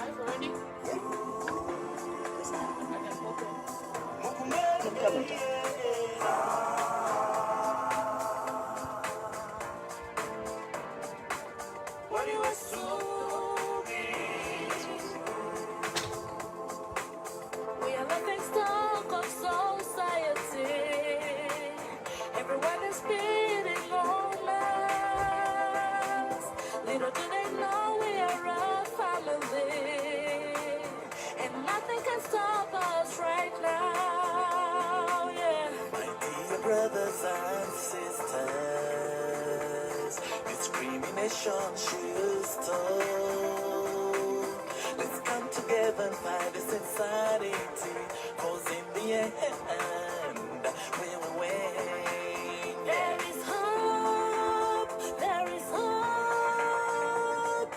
already? We are laughing stock of society. Everyone is spitting on us. Little do they know we are a family, and nothing can stop us right now. Yeah. My dear brothers and sisters, discrimination should stop. Let's come together and fight this insanity, cause in the end, we will win. There is hope, there is hope.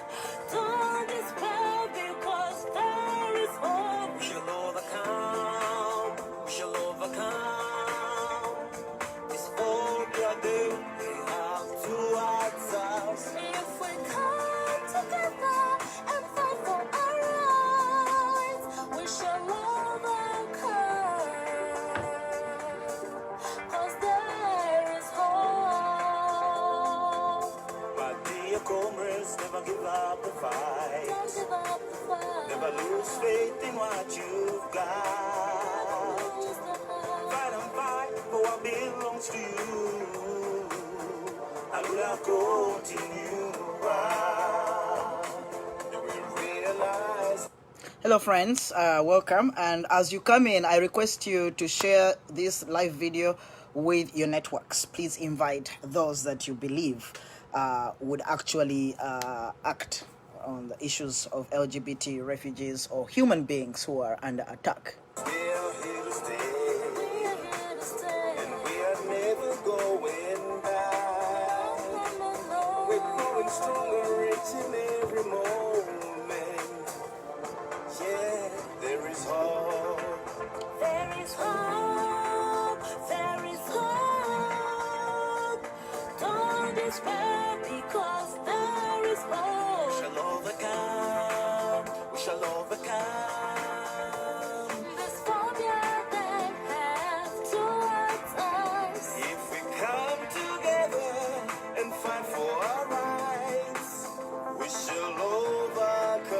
Don't despair because there is hope. We shall overcome, we shall overcome. This phobia they have towards us. If we come together and fight for our rights, we shall overcome. Cause there is hope. But dear comrades, never give up the fight. Don't give up the fight. Never lose faith in what you've got. Lose the hope. Fight and fight for what belongs to you. And we'll continue on. You will realize. Hello friends, welcome, and as you come in I request you to share this live video with your networks. Please invite those that you believe would actually act on the issues of LGBT refugees or human beings who are under attack. We are here to stay, We are here to stay. and we are never going back. No, no, no. We're growing stronger each and every moment. Yeah, there is hope. There is hope, there is hope. Don't despair because there is We hope. shall overcome. We shall overcome. This phobia they have towards us. If we come together and fight for our rights, we shall overcome.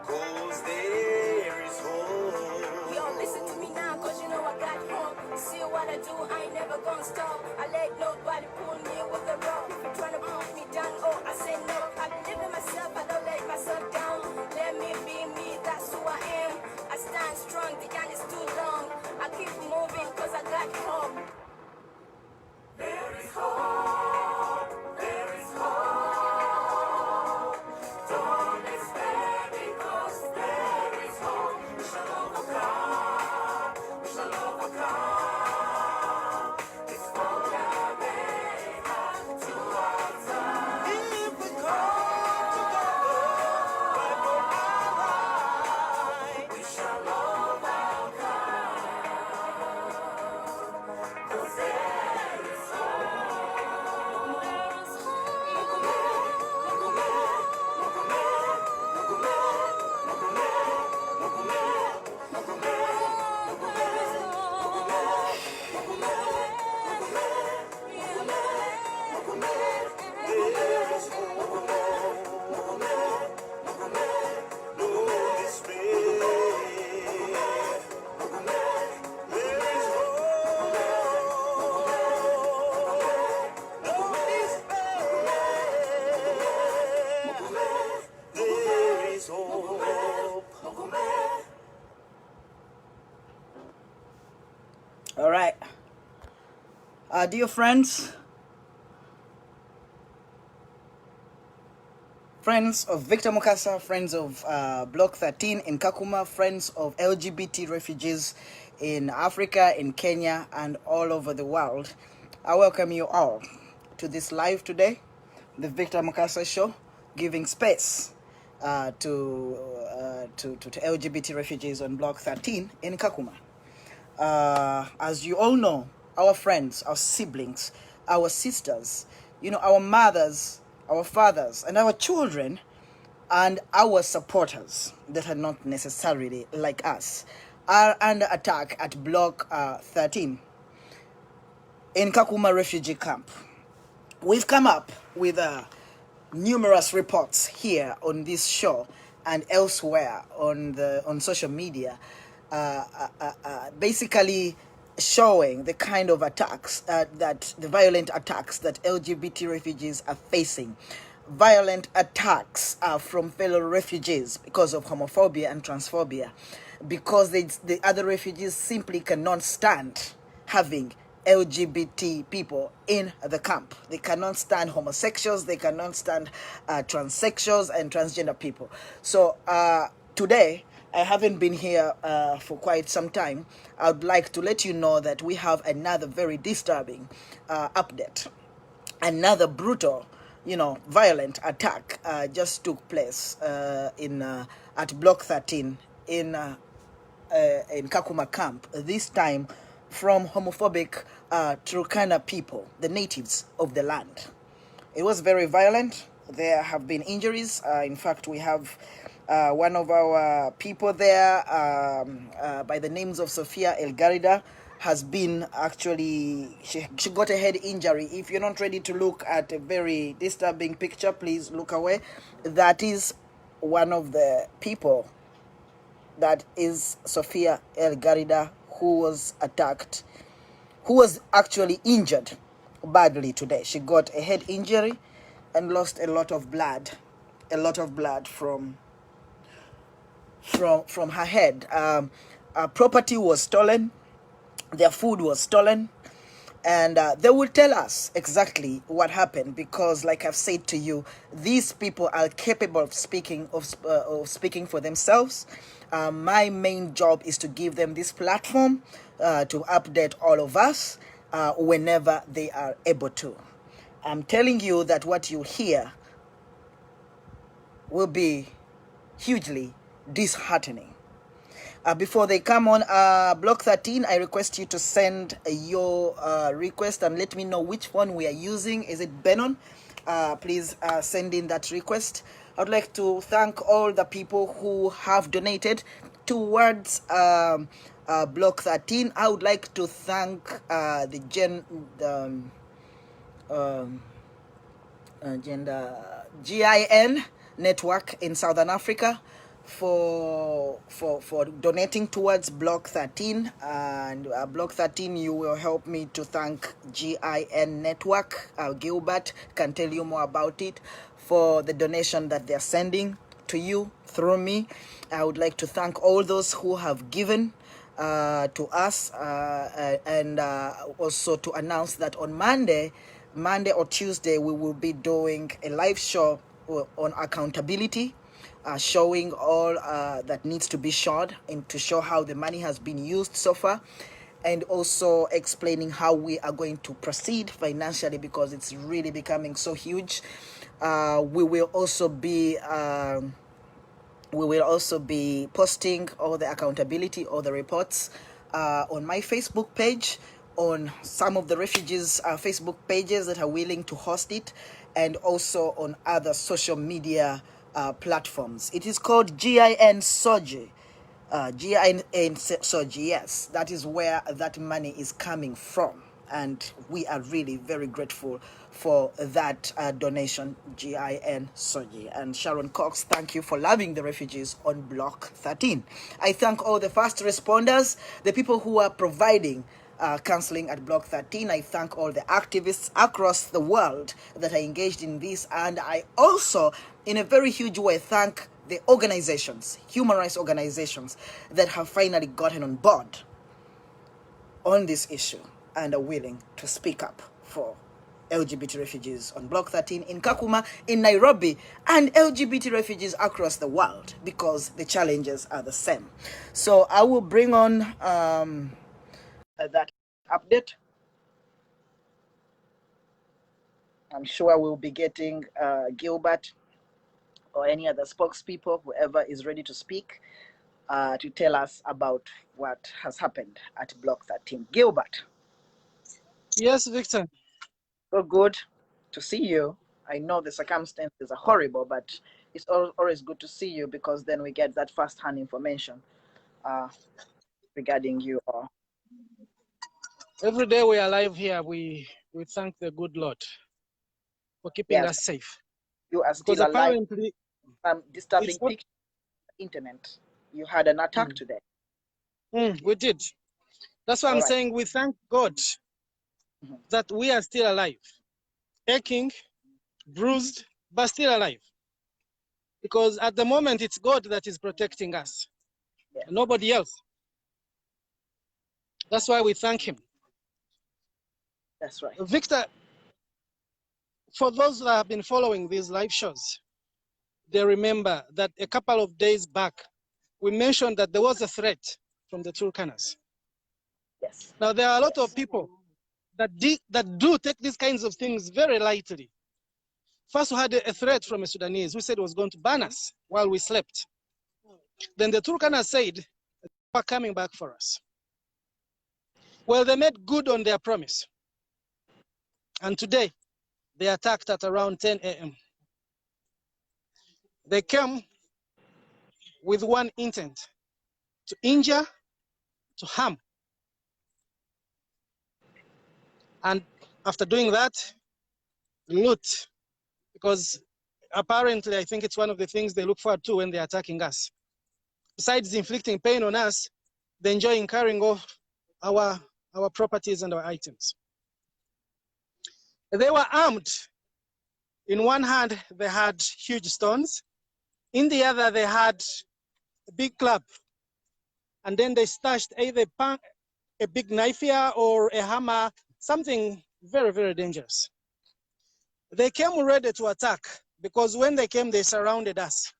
Cause there is hope. Yo, listen to me now, cause you know I got hope. See what I do, I ain't never gonna stop. I let nobody pull me with a rope. If you're trying to put me down, oh, I say no. I believe in myself, I don't let myself down. Let me be me, that's who I am. I stand strong, the gun is too long. I keep moving, cause I got hope. There is hope, there is hope. Don't despair because there is hope. We shall overcome, we shall overcome. This phobia they have towards us. If we come together, fight for our rights, We shall overcome. Cause there is hope. There is there is hope. No despair. There is hope. No despair. There is hope. All right, dear friends of Victor Mukasa, friends of Block 13 in Kakuma, friends of LGBT refugees in Africa, in Kenya, and all over the world, I welcome you all to this live today, the Victor Mukasa Show, giving space to LGBT refugees on Block 13 in Kakuma. As you all know, our friends, our siblings, our sisters, you know, our mothers, our fathers, and our children and our supporters that are not necessarily like us are under attack at Block 13 in Kakuma refugee camp. We've come up with numerous reports here on this show and elsewhere on social media, basically showing the kind of attacks that the violent attacks that LGBT refugees are facing. Violent attacks from fellow refugees because of homophobia and transphobia, because the other refugees simply cannot stand having LGBT people in the camp. They cannot stand homosexuals, they cannot stand transsexuals and transgender people. So today, I haven't been here for quite some time. I would like to let you know that we have another very disturbing update. Another brutal, violent attack just took place at Block 13 in Kakuma camp, this time from homophobic Turkana people, the natives of the land. It was very violent. There have been injuries. In fact, we have one of our people there by the names of Sofia Elgarida has been actually, she got a head injury. If you're not ready to look at a very disturbing picture, please look away. That is one of the people, that is Sofia Elgarida, who was attacked, who was actually injured badly today. She got a head injury and lost a lot of blood from her head. Property was stolen, their food was stolen, and they will tell us exactly what happened, because, like I've said to you, these people are capable of speaking for themselves. My main job is to give them this platform to update all of us whenever they are able to. I'm telling you that what you hear will be hugely disheartening. Before they come on Block 13, I request you to send your request and let me know which phone we are using. Is it Benon? Please send in that request. I would like to thank all the people who have donated towards Block 13. I would like to thank the GIN network in Southern Africa for donating towards Block 13. And Block 13, you will help me to thank GIN network. Gilbert can tell you more about it, for the donation that they're sending to you through me. I would like to thank all those who have given to us, and also to announce that on Monday or Tuesday, we will be doing a live show on accountability, showing all that needs to be showed, and to show how the money has been used so far, and also explaining how we are going to proceed financially, because it's really becoming so huge. We will also be posting all the accountability, all the reports on my Facebook page, on some of the refugees' Facebook pages that are willing to host it, and also on other social media platforms. It is called GIN Soji. GIN Soji, yes, that is where that money is coming from. And we are really very grateful for that donation, GIN Soji. And Sharon Cox, thank you for loving the refugees on Block 13. I thank all the first responders, the people who are providing counseling at Block 13. I thank all the activists across the world that are engaged in this. And I also, in a very huge way, thank the organizations, human rights organizations, that have finally gotten on board on this issue and are willing to speak up for LGBT refugees on Block 13 in Kakuma, in Nairobi, and LGBT refugees across the world, because the challenges are the same. So I will bring on that update. I'm sure we'll be getting Gilbert or any other spokespeople, whoever is ready to speak, to tell us about what has happened at Block 13. Gilbert. Yes, Victor. So good to see you. I know the circumstances are horrible, but it's always good to see you, because then we get that first-hand information uh, regarding you. Every day we are alive here, we thank the good Lord for keeping Yes, us safe. you are Because still alive. apparently, Some disturbing it's not, pictures on the internet. You had an attack today. we did. That's why All I'm right. saying we thank God Mhm. that we are still alive, aching, bruised, but still alive. Because at the moment, it's God that is protecting us, Yes, nobody else. That's why we thank Him. that's right. Victor, for those that have been following these live shows, they remember that a couple of days back, we mentioned that there was a threat from the Turkanas. Yes. Now, there are a lot of people that do take these kinds of things very lightly. First, we had a threat from a Sudanese who said he was going to ban us while we slept. Then the Turkana said, they were coming back for us. Well, they made good on their promise. And today, they attacked at around 10 a.m. They came with one intent: to injure, to harm. And after doing that, loot. Because apparently, I think it's one of the things they look forward to when they're attacking us. Besides inflicting pain on us, they enjoy carrying off our properties and our items. They were armed. In one hand, they had huge stones. In the other, they had a big club. And then they stashed either a big knife here or a hammer, something very, very dangerous. They came ready to attack, because when they came, they surrounded us.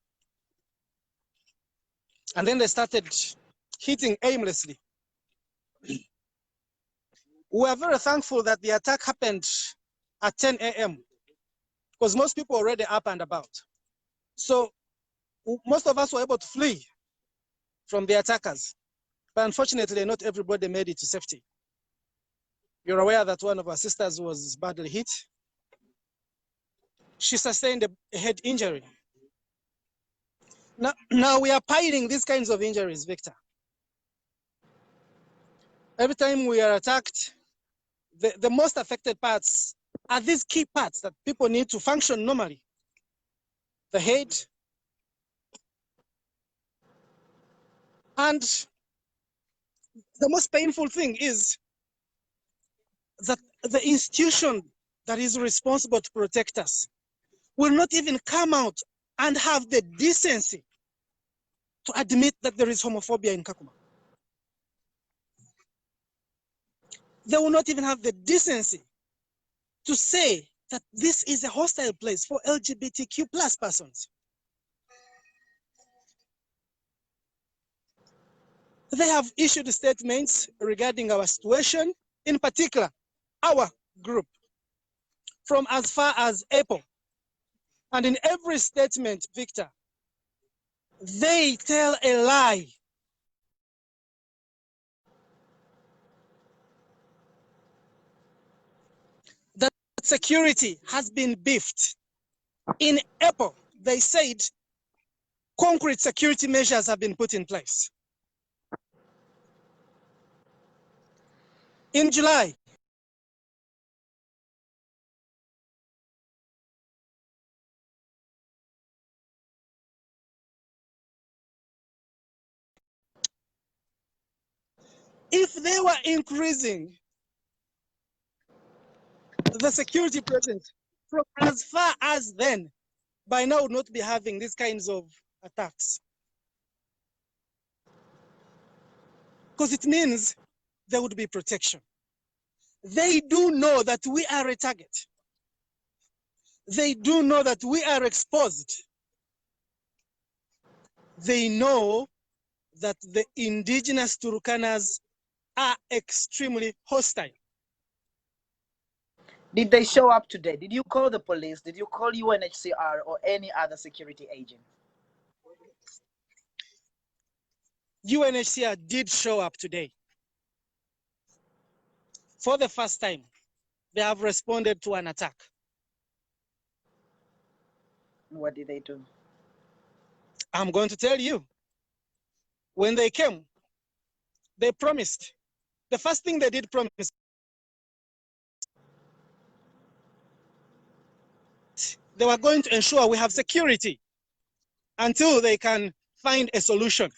And then they started hitting aimlessly. We are very thankful that the attack happened at 10 a.m. because most people were already up and about. So most of us were able to flee from the attackers. But unfortunately, not everybody made it to safety. You're aware that one of our sisters was badly hit. She sustained a head injury. Now we are piling these kinds of injuries, Victor. Every time we are attacked, the most affected parts are these key parts that people need to function normally. The head, and the most painful thing is that the institution that is responsible to protect us will not even come out and have the decency to admit that there is homophobia in Kakuma. They will not even have the decency to say that this is a hostile place for LGBTQ plus persons. They have issued statements regarding our situation, in particular, our group, from as far as April. And in every statement, Victor, they tell a lie. That security has been beefed. In April, they said concrete security measures have been put in place. In July, if they were increasing the security presence from as far as then, by now would not be having these kinds of attacks. Because it means there would be protection. They do know that we are a target. They do know that we are exposed. They know that the indigenous Turkanas are extremely hostile. Did they show up today? Did you call the police? Did you call UNHCR or any other security agent? UNHCR did show up today. For the first time, they have responded to an attack. What did they do? I'm going to tell you. When they came, they promised. The first thing they did promise, they were going to ensure we have security until they can find a solution.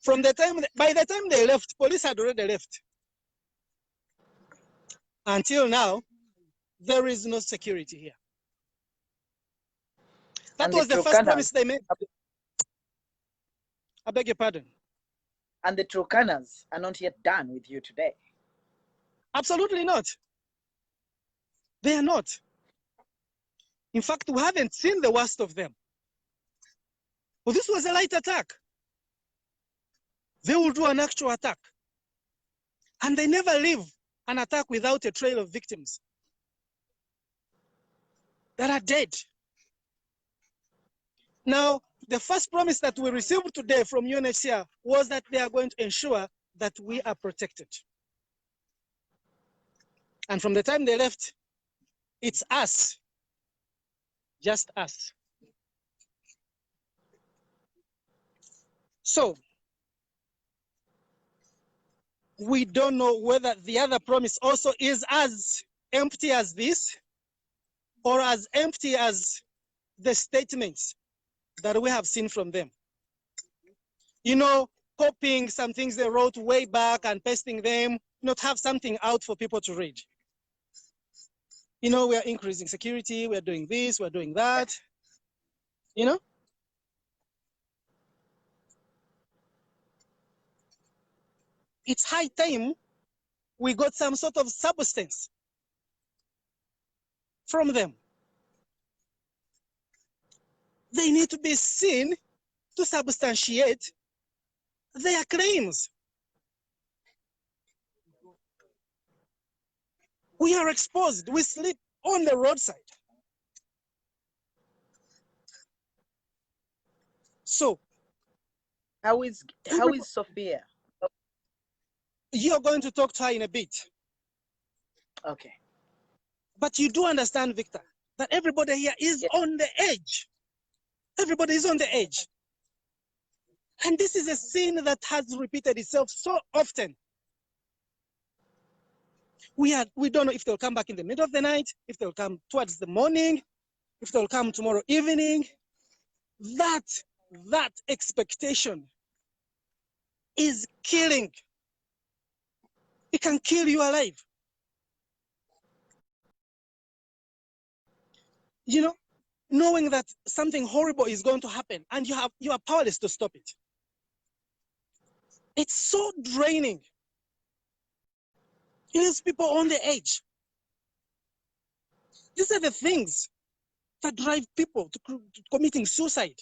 By the time they left, police had already left. Until now, there is no security here. That was the first promise they made. I beg your pardon. And the Turkanas are not yet done with you today. Absolutely not. They are not. In fact, we haven't seen the worst of them. Well, this was a light attack. They will do an actual attack. And they never leave an attack without a trail of victims that are dead. Now, the first promise that we received today from UNHCR was that they are going to ensure that we are protected. And from the time they left, it's us, just us. So, we don't know whether the other promise also is as empty as this or as empty as the statements that we have seen from them. You know, copying some things they wrote way back and pasting them, not have something out for people to read. You know, we are increasing security, we are doing this, we're doing that, you know? It's high time we got some sort of substance from them. They need to be seen to substantiate their claims. We are exposed, we sleep on the roadside. So, how is Sophia? You're going to talk to her in a bit. Okay. But you do understand, Victor, that everybody here is on the edge. Everybody is on the edge. And this is a scene that has repeated itself so often. We don't know if they'll come back in the middle of the night, if they'll come towards the morning, if they'll come tomorrow evening. That expectation is killing. It can kill you alive. You know, knowing that something horrible is going to happen and you are powerless to stop it. It's so draining. It leaves people on the edge. These are the things that drive people to committing suicide.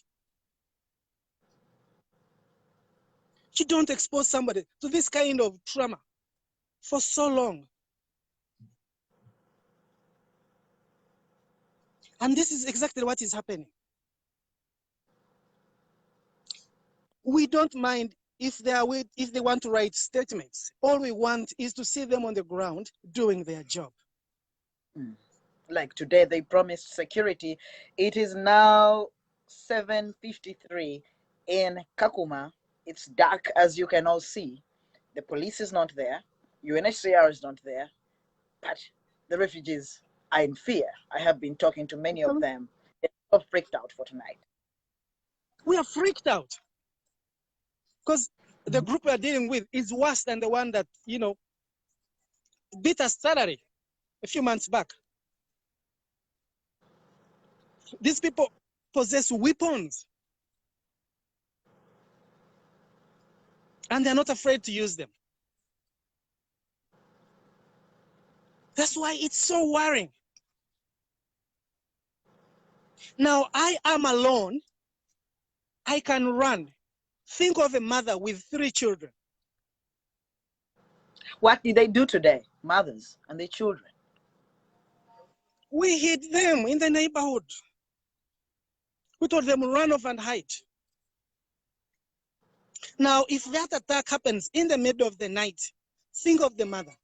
You don't expose somebody to this kind of trauma for so long. And this is exactly what is happening. We don't mind if they want to write statements. All we want is to see them on the ground doing their job. Like today, they promised security. It is now 7:53 in Kakuma. It's dark, as you can all see. The police is not there. UNHCR is not there. But the refugees are in fear. I have been talking to many of them. They're so freaked out for tonight. We are freaked out. Because the group we are dealing with is worse than the one that, you know, beat us salary a few months back. These people possess weapons. And they're not afraid to use them. That's why it's so worrying. Now, I am alone. I can run. Think of a mother with 3 children. What did they do today, mothers and their children? We hid them in the neighborhood. We told them run off and hide. Now, if that attack happens in the middle of the night, think of the mother.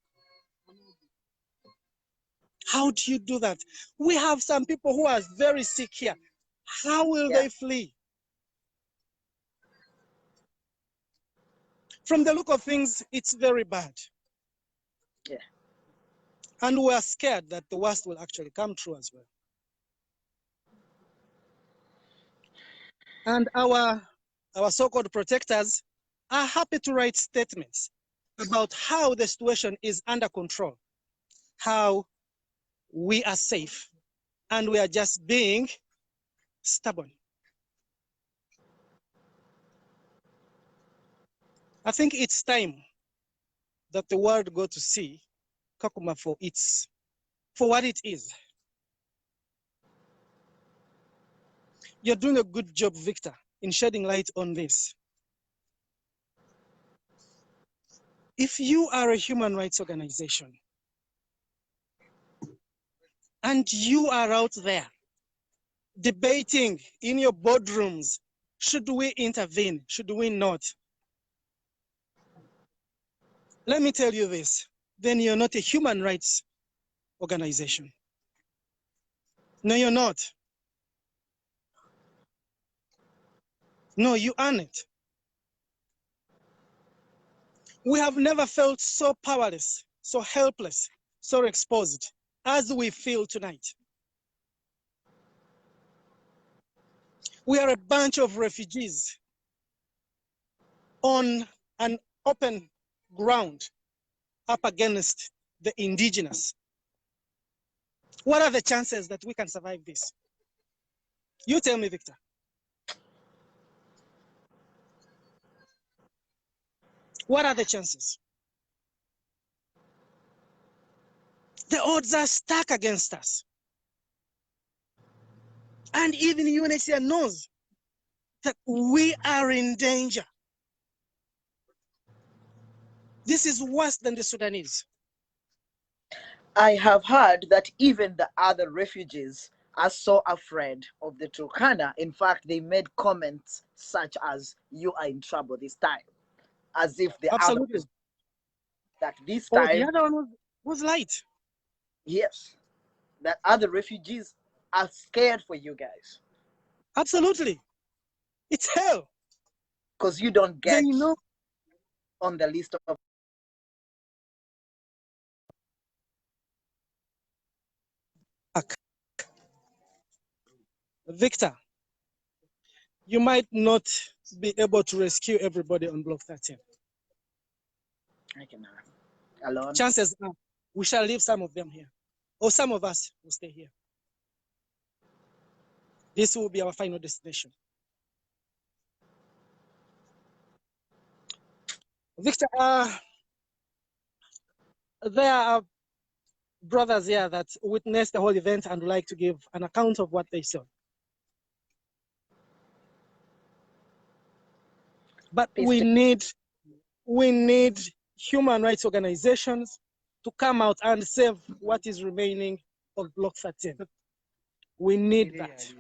How do you do that? We have some people who are very sick here. How will they flee? From the look of things, it's very bad. Yeah. And we're scared that the worst will actually come true as well. And our so-called protectors are happy to write statements about how the situation is under control, how we are safe, and we are just being stubborn. I think it's time that the world go to see Kakuma for what it is. You're doing a good job, Victor, in shedding light on this. If you are a human rights organization and you are out there debating in your boardrooms, should we intervene? Should we not? Let me tell you this, then you're not a human rights organization. No, you're not. No, you aren't. We have never felt so powerless, so helpless, so exposed as we feel tonight. We are a bunch of refugees on an open ground up against the indigenous. What are the chances that we can survive this? You tell me, Victor. What are the chances? The odds are stacked against us. And even UNHCR knows that we are in danger. This is worse than the Sudanese. I have heard that even the other refugees are so afraid of the Turkana. In fact, they made comments such as, "You are in trouble this time," as if the Absolutely. other, that this Oh, the time, other one was light. yes, that other refugees are scared for you guys Absolutely. It's hell. because you don't They get know. on the list of. Victor, you might not be able to rescue everybody on Block 13. I can alone. Chances are we shall leave some of them here, or some of us will stay here. This will be our final destination. Victor, there are brothers here that witnessed the whole event and would like to give an account of what they saw. But we need human rights organizations to come out and save what is remaining of Block 13. We need that.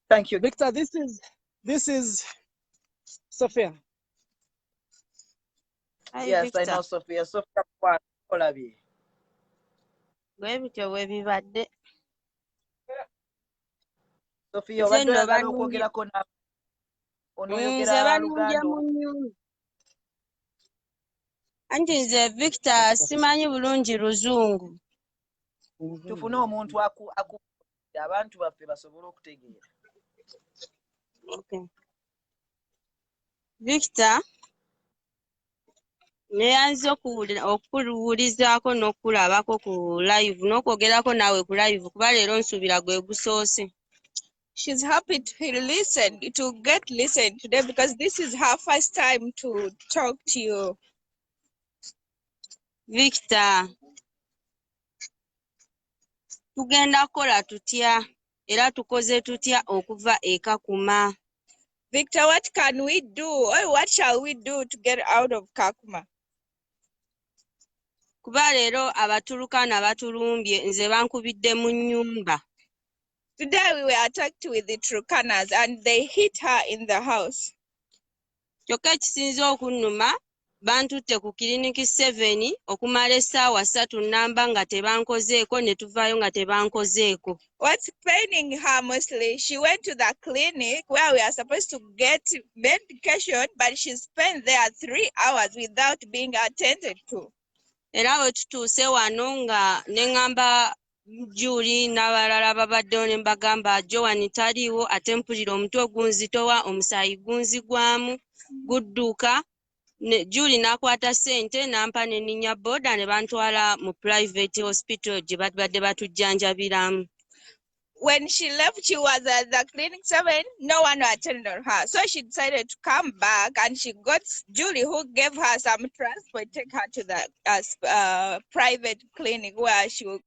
Thank you. Victor, this is Sophia. Hi, Yes, Victor. I know Sophia. Sophia, Olabi. Bwebityo bwe bibadde. Sophia, Nze obadde nno oyagala okwogerako na nze banumbye mu nnyumba. Anti nze Victor simanyi bulungi Luzungu. Tufune omuntu abantu baffe basobole okutegeera. Okay. Victor neyanze okuwulizaako n'okulabako ku live n'okwogerako naawe ku live kuba leero nsuubira gwe gusoose. She's happy to listen, to get listened today because this is her first time to talk to you. Victor, tugenda kukola tutya era tukoze tutya okuva e Kakuma? Victor, what can we do or what shall we do to get out of Kakuma? Kuba leero Abaturukana batulumbye nze bankubidde mu nnyumba. Today we were attacked with the Turkanas and they hit her in the house. Kyokka ekisinze okunnuma bantutte ku kiriniki 7 okumala essaawa 3 namba nga tebankozeeko ne tuvaayo nga tebankozeeko. What's paining her mostly, she went to the clinic where we are supposed to get medication, but she spent there 3 hours without being attended to. Era we tutuuse wano nga ne ŋŋamba Julie n'abalala babaddewo ne mbagamba Joan taliiwo ate mpulira omutwe gunzitowa omusaayi gunzigwamu gudduuka. Julie n'akwata ssente n'ampa ne nninya boda ne bantwala mu private hospital gye babadde batujjanjabiramu. When she left, she was at the clinic 7, no one attended on her. So she decided to come back and she got Julie, who gave her some transport, take her to the private clinic where she will.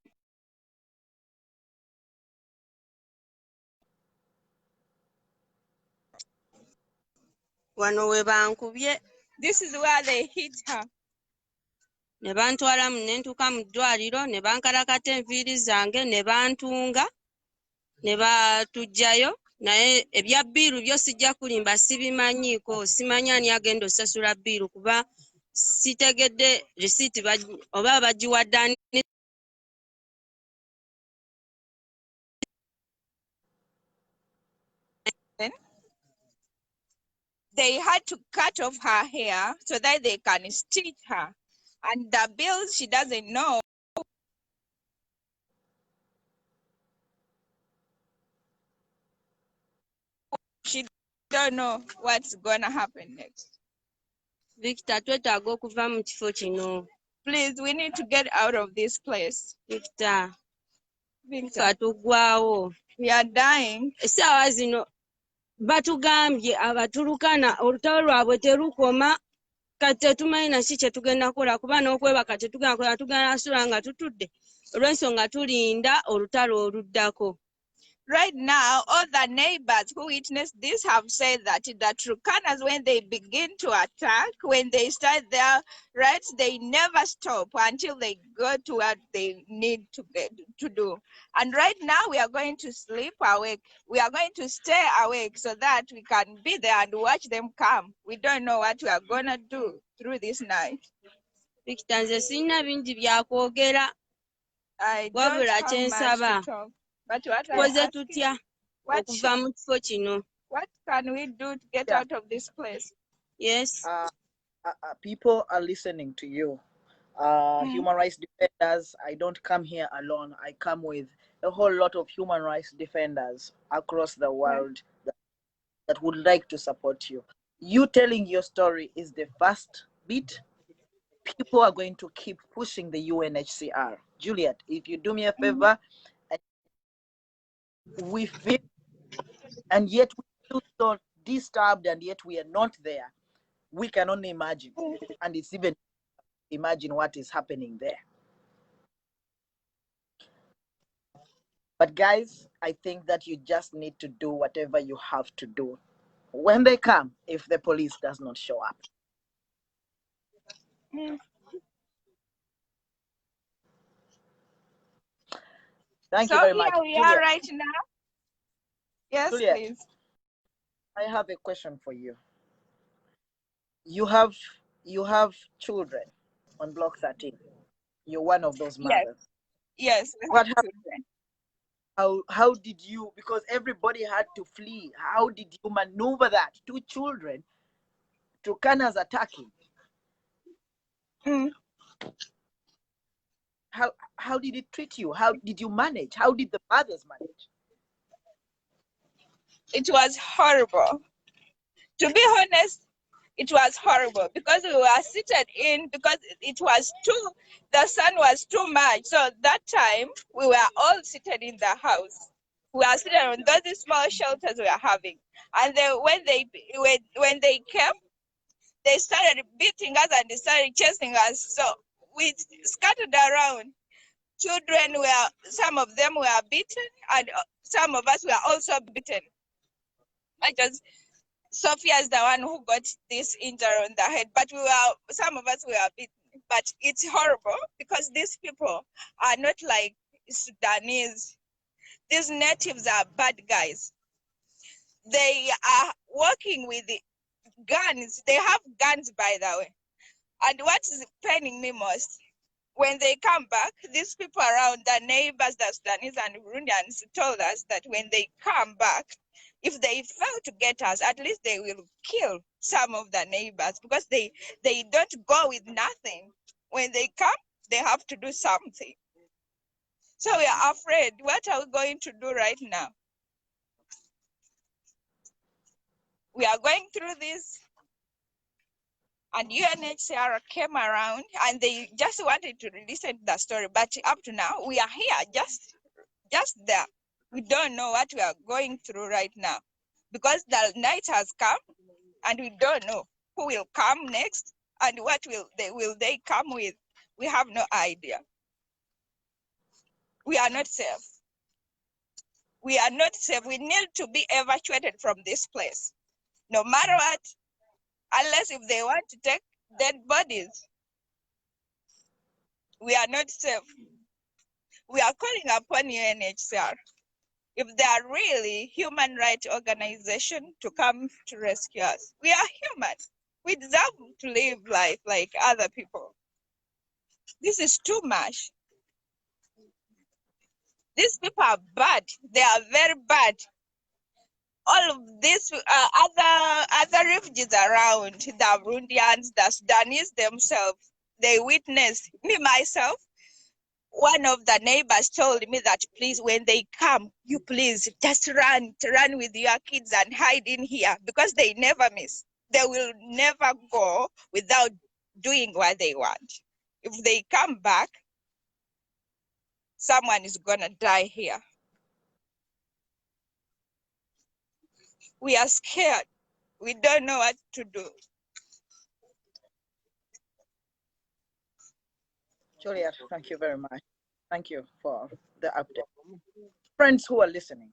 Wano we bankubye. This is where they hit her. Ne bantwala ne ntuuka mu ddwaliro ne bankalakata enviiri zange ne bantunga ne batujjayo naye ebya bbiiru byo sijja kulimba sibimanyiiko simanya ani agenda osasula bbiiru kuba sitegedde risiiti oba bagiwadde ani. They had to cut off her hair so that they can stitch her. And the bills she doesn't know. She don't know what's gonna happen next. Victor, twetaaga okuva mu kifo kino. Please, we need to get out of this place. Victor, Victor, tuggwaawo. we are dying. Essaawa zino batugambye abatulukana olutalo lwabwe terukoma kati tetumanyi naki kye tugenda kukola kuba n'okwebaka tetugenda kukola tugenda sula nga tutudde olw'ensonga tulinda olutalo oluddako. Right now, all the neighbors who witnessed this have said that the Turkanas, when they begin to attack, when they start their raids, they never stop until they go to what they need to get to do. And right now, we are going to sleep awake. We are going to stay awake so that we can be there and watch them come. We don't know what we are going to do through this night. Victor, nze sirina bingi byakwogera wabula kye nsaba tukoze tutya okuva mu kifo kino. What can we do to get out of this place? Yes. People are listening to you. Human rights defenders, I don't come here alone. I come with a whole lot of human rights defenders across the world that would like to support you. You telling your story is the first bit. People are going to keep pushing the UNHCR. Juliet, if you do me a favor, we feel, and yet we feel so disturbed, and yet we are not there. We can only imagine, and it's even imagine what is happening there. But guys, I think that you just need to do whatever you have to do when they come, if the police does not show up. Thank you very much. So here we are right now. Yes, Juliet, please. I have a question for you. You have children on Block 13. You're one of those mothers. Yes. What happened? How did you, because everybody had to flee, how did you maneuver that? 2 children, Turkanas attacking. How did it treat you? How did you manage? How did the mothers manage? It was horrible. To be honest, it was horrible because we were seated in, because the sun was too much. So that time we were all seated in the house. We were seated on those small shelters we are having. And then when they came, they started beating us and they started chasing us. So we scattered around. Children some of them were beaten, and some of us were also beaten. Sophia is the one who got this injury on the head, but some of us were beaten. But it's horrible because these people are not like Sudanese. These natives are bad guys. They are working with guns. They have guns, by the way. And what is paining me most, when they come back, these people around, the neighbors, the Sudanese and Burundians, told us that when they come back, if they fail to get us, at least they will kill some of the neighbors, because they don't go with nothing. When they come, they have to do something. So we are afraid. What are we going to do right now? We are going through this, and UNHCR came around and they just wanted to listen to the story. But up to now, we are here, just there. We don't know what we are going through right now, because the night has come and we don't know who will come next and what will they come with. We have no idea. We are not safe. We are not safe. We need to be evacuated from this place, no matter what, unless if they want to take dead bodies. We are not safe. We are calling upon UNHCR, if they are really human rights organization, to come to rescue us. We are human. We deserve to live life like other people. This is too much. These people are bad. They are very bad. All of these other refugees around, the Burundians, the Sudanese themselves, they witnessed. Me, myself, one of the neighbors told me that, please, when they come, you please just run with your kids and hide in here, because they never miss. They will never go without doing what they want. If they come back, someone is gonna die here. We are scared. We don't know what to do. Juliet, thank you very much. Thank you for the update. Friends who are listening,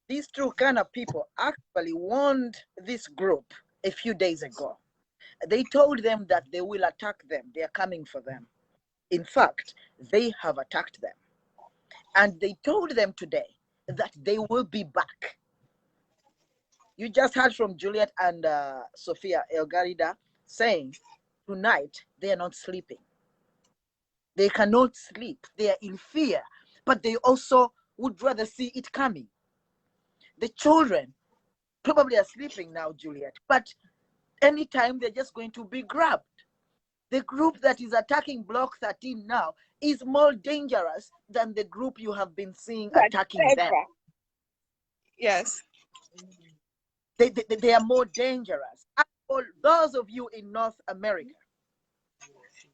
these Turkana people actually warned this group a few days ago. They told them that they will attack them. They are coming for them. In fact, they have attacked them. And they told them today that they will be back. You just heard from Juliet and Sophia Elgarida saying tonight they are not sleeping. They cannot sleep. They are in fear, but they also would rather see it coming. The children probably are sleeping now, Juliet, but anytime they're just going to be grabbed. The group that is attacking Block 13 now is more dangerous than the group you have been seeing attacking them. Yes. They are more dangerous. And for those of you in North America,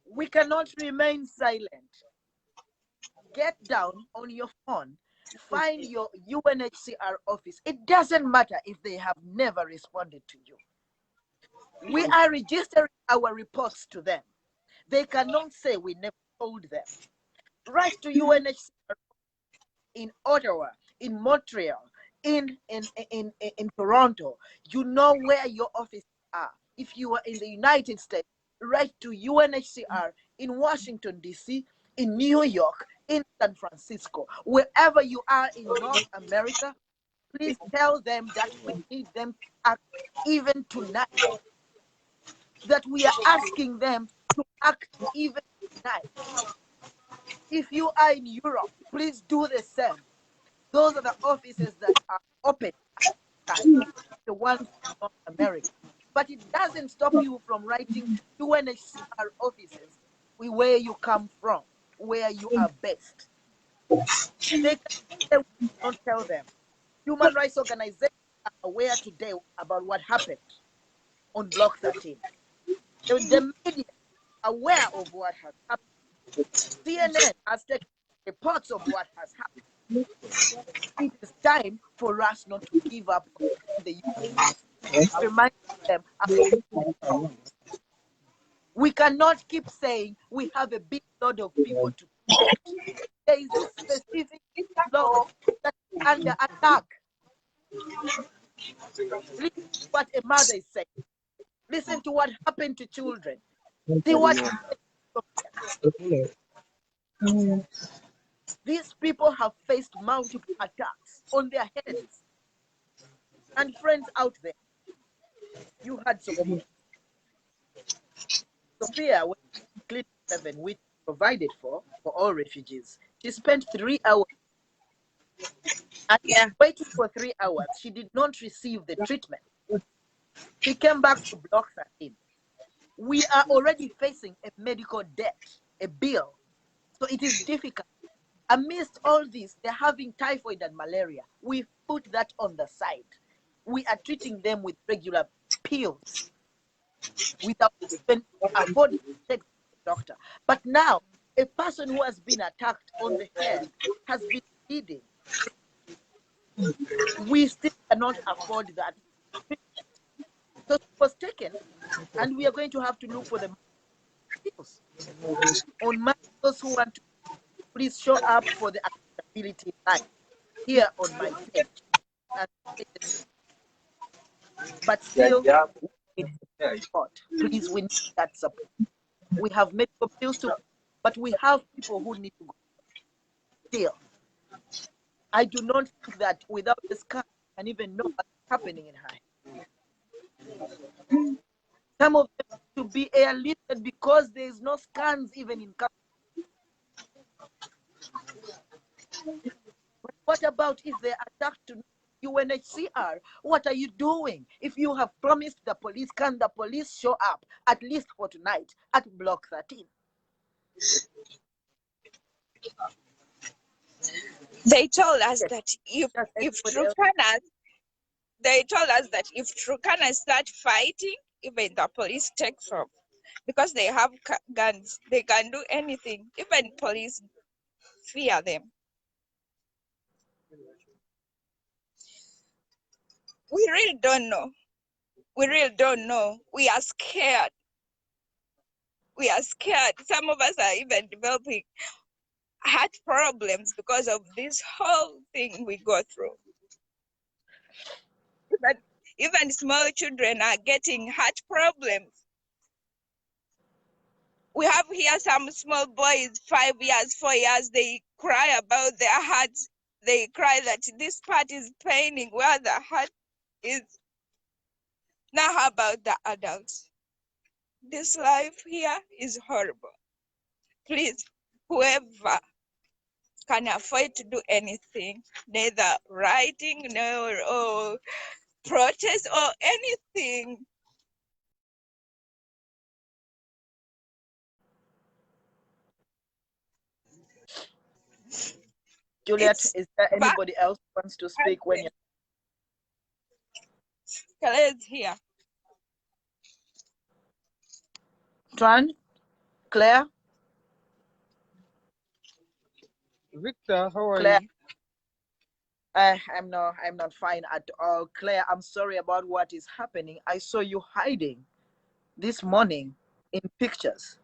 we cannot remain silent. Get down on your phone, find your UNHCR office. It doesn't matter if they have never responded to you. We are registering our reports to them. They cannot say we never told them. Write to UNHCR in Ottawa, in Montreal, in Toronto. You know where your offices are. If you are in the United States, write to UNHCR in Washington, D.C., in New York, in San Francisco. Wherever you are in North America, please tell them that we need them to act even tonight. That we are asking them to act even tonight. If you are in Europe, please do the same. Those are the offices that are open at this time, the ones in North America. But it doesn't stop you from writing UNHCR offices where you come from, where you are based. They don't tell them. Human rights organizations are aware today about what happened on Block 13. The media are aware of what has happened. CNN has taken reports of what has happened. It is time for us not to give up on the youth. Remind them. We cannot keep saying we have a big load of people to protect. There is a specific load that is under attack. Listen to what a mother is saying. Listen to what happened to children. See what these people have faced multiple attacks on their heads. And friends out there, you had Sophia. Sophia went to Clinic 7, which provided for all refugees. She spent 3 hours and Yeah. waiting for 3 hours. She did not receive the treatment. She came back to Block 13. We are already facing a medical debt, a bill. So it is difficult. Amidst all this, they're having typhoid and malaria. We put that on the side. We are treating them with regular pills without even affording to take the doctor. But now, a person who has been attacked on the head has been bleeding. We still cannot afford that. So she was taken, and we are going to have to look for the pills. On my, those who want to, please show up for the accountability line here on my page. But still, we need support. Please, we need that support. We have medical bills to pay, but we have people who need to go. Still, I do not think that without the scan, you can even know what's happening in her. Some of them to be airlifted because there is no scans even in Kakuma. But what about if they attack to UNHCR? What are you doing? If you have promised the police, can the police show up at least for tonight at Block 13? They told us that if Just Turkana, they told us that if Turkana start fighting, even the police take from, because they have guns, they can do anything. Even police fear them. We really don't know. We really don't know. We are scared. We are scared. Some of us are even developing heart problems because of this whole thing we go through. Even small children are getting heart problems. We have here some small boys, 5 years, 4 years, they cry about their hearts. They cry that this part is paining where the heart is. Now how about the adults? This life here is horrible. Please, whoever can afford to do anything, neither writing nor or protest or anything. Juliet, It's is there bad. anybody else who wants to speak when you're Claire's here. Tran? Claire? Victor, how are Claire? you? I'm not fine at all. Claire, I'm sorry about what is happening. I saw you hiding this morning in pictures.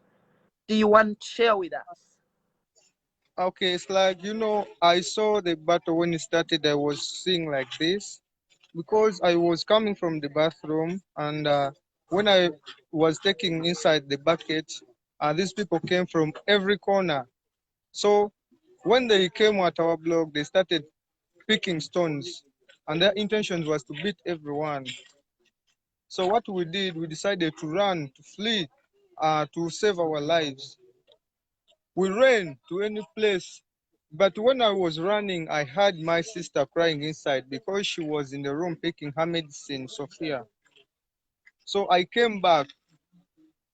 Do you want to share with us? Okay, it's like, I saw the battle when it started. I was seeing like this because I was coming from the bathroom, and when I was taking inside the bucket, these people came from every corner. So when they came at our block, they started picking stones, and their intention was to beat everyone. So what we did, we decided to run, to flee, to save our lives. We ran to any place, but when I was running, I heard my sister crying inside because she was in the room picking her medicine, Sophia. So I came back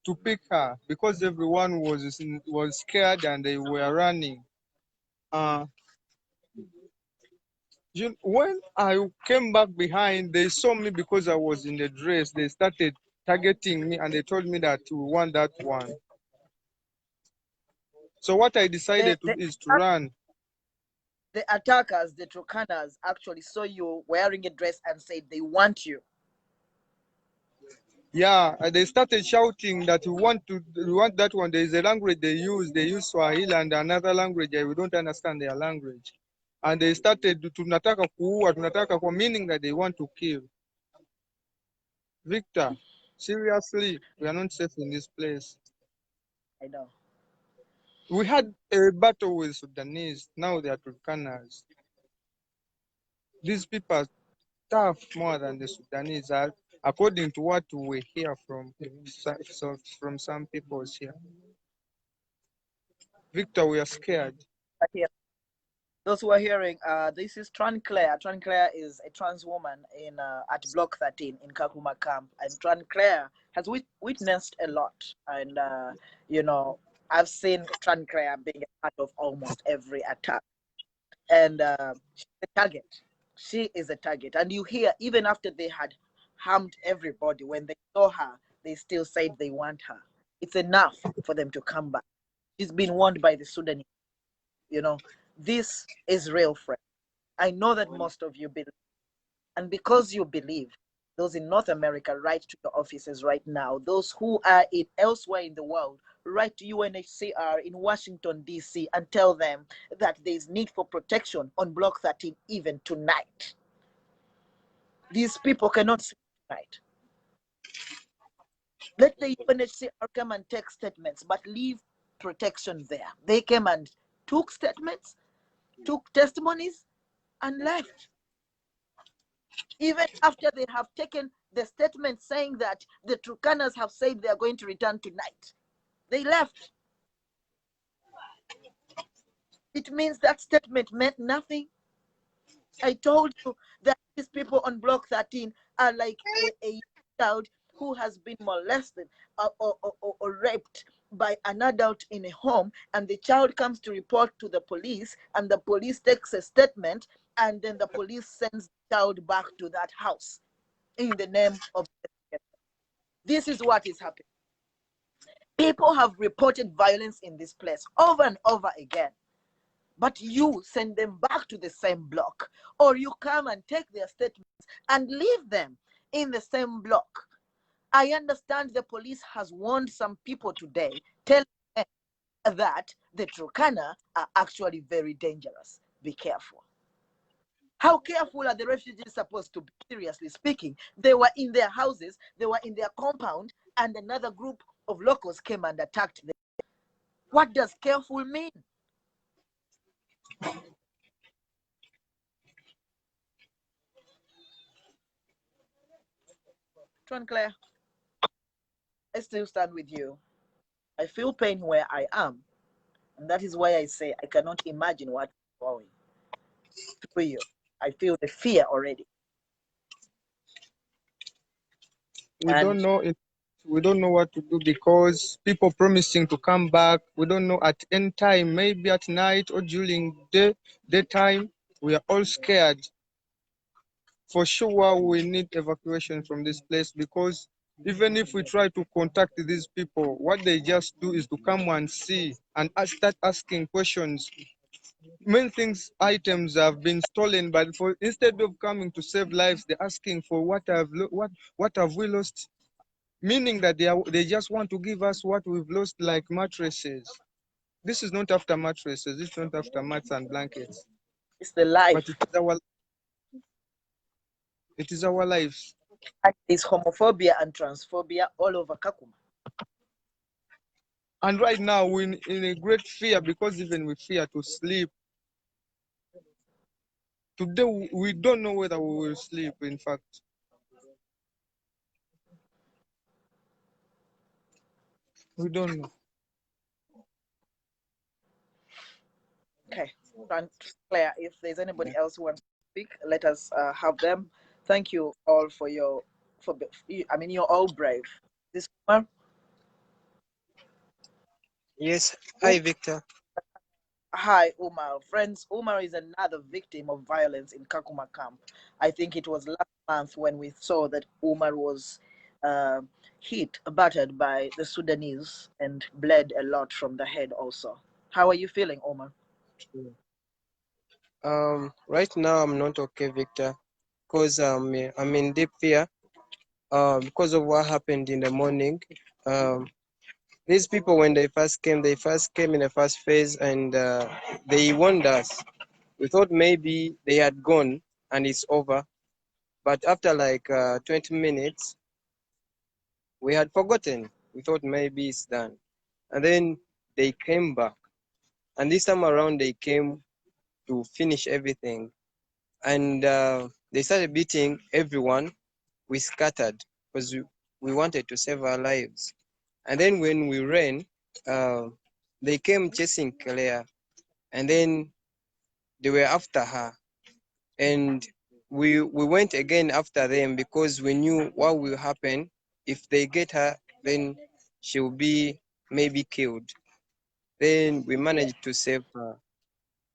to pick her because everyone was scared and they were running. Uh, when I came back behind, they saw me because I was in the dress. They started targeting me and they told me that we want that one. So what I decided to do is to run. The attackers, the Turkanas, actually saw you wearing a dress and said they want you. Yeah, they started shouting that we want that one. There is a language they use. They use Swahili and another language. We don't understand their language. And they started tunataka kuua, tunataka kuua, meaning that they want to kill. Victor, seriously, we are not safe in this place. I know. We had a battle with Sudanese. Now they are Turkanas. These people are tough more than the Sudanese are. according to what we hear from some people here. Victor, we are scared. Those who are hearing, this is Tran Claire. Tran Claire is a trans woman in at Block 13 in Kakuma camp, and Tran Claire has witnessed a lot. And you know, I've seen Tran Claire being a part of almost every attack, and she's a target. She is a target, and you hear even after they had harmed everybody, when they saw her, they still said they want her. It's enough for them to come back. She's been warned by the Sudanese. You know, this is real, friend. I know that most of you believe. And because you believe, those in North America, write to your offices right now. Those who are elsewhere in the world, write to UNHCR in Washington, D.C., and tell them that there is need for protection on Block 13 even tonight. These people cannot sleep tonight. Let the UNHCR come and take statements, but leave protection there. They came and took statements, took testimonies, and left. Even after they have taken the statement saying that the Turkanas have said they are going to return tonight, they left. It means that statement meant nothing. I told you that these people on Block 13 are like a child who has been molested or raped by an adult in a home, and the child comes to report to the police, and the police takes a statement, and then the police sends the child back to that house in the name of this is what is happening. People have reported violence in this place over and over again, but you send them back to the same block, or you come and take their statements and leave them in the same block. I understand the police has warned some people today, telling them that the Turkana are actually very dangerous. Be careful. How careful are the refugees supposed to be? Seriously speaking, they were in their houses, they were in their compound, and another group of locals came and attacked them. What does careful mean? Tran Claire, I still stand with you. I feel pain where I am, and that is why I say I cannot imagine what is going through you. I feel the fear already. We don't know if we don't know what to do, because people promising to come back. We don't know at any time, maybe at night or during daytime. We are all scared. For sure, we need evacuation from this place, because even if we try to contact these people, what they just do is to come and see and start asking questions. Many things, items have been stolen, but instead of coming to save lives, they're asking for what have we lost? Meaning that they just want to give us what we've lost, like mattresses. This is not after mattresses. This is not after mats and blankets. It's the life. But it is our lives. And there's homophobia and transphobia all over Kakuma. And right now we're in a great fear, because even we fear to sleep. Today we don't know whether we will sleep, in fact. We don't know. Okay, Claire, if there's anybody else who wants to speak, let us have them. Thank you all for you're all brave. This Umar? Yes. Hi, Victor. Hi, Umar. Friends, Umar is another victim of violence in Kakuma camp. I think it was last month when we saw that Umar was battered by the Sudanese, and bled a lot from the head also. How are you feeling, Umar? Right now I'm not okay, Victor, because I'm in deep fear because of what happened in the morning. These people, when they first came in the first phase, and they warned us. We thought maybe they had gone and it's over, but after like 20 minutes, we had forgotten. We thought maybe it's done, and then they came back, and this time around they came to finish everything, and they started beating everyone. We scattered. because we wanted to save our lives. And then when we ran, they came chasing Claire, and then they were after her. And we went again after them because we knew what will happen. If they get her, then she will be maybe killed. Then we managed to save her.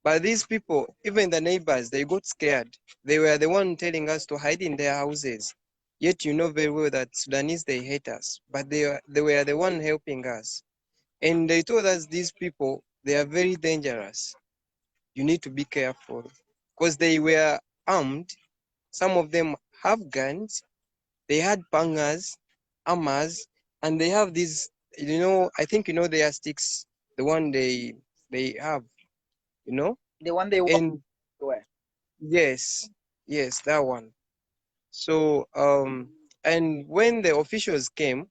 But these people, even the neighbors, they got scared. They were the one telling us to hide in their houses. Yet you know very well that Sudanese, they hate us. But they were the one helping us. And they told us these people, they are very dangerous. You need to be careful. Because they were armed. Some of them have guns. They had pangas, hammers, and they have these, I think their sticks, the one they have, The one they want And to wear. yes, that one. So, and when the officials came,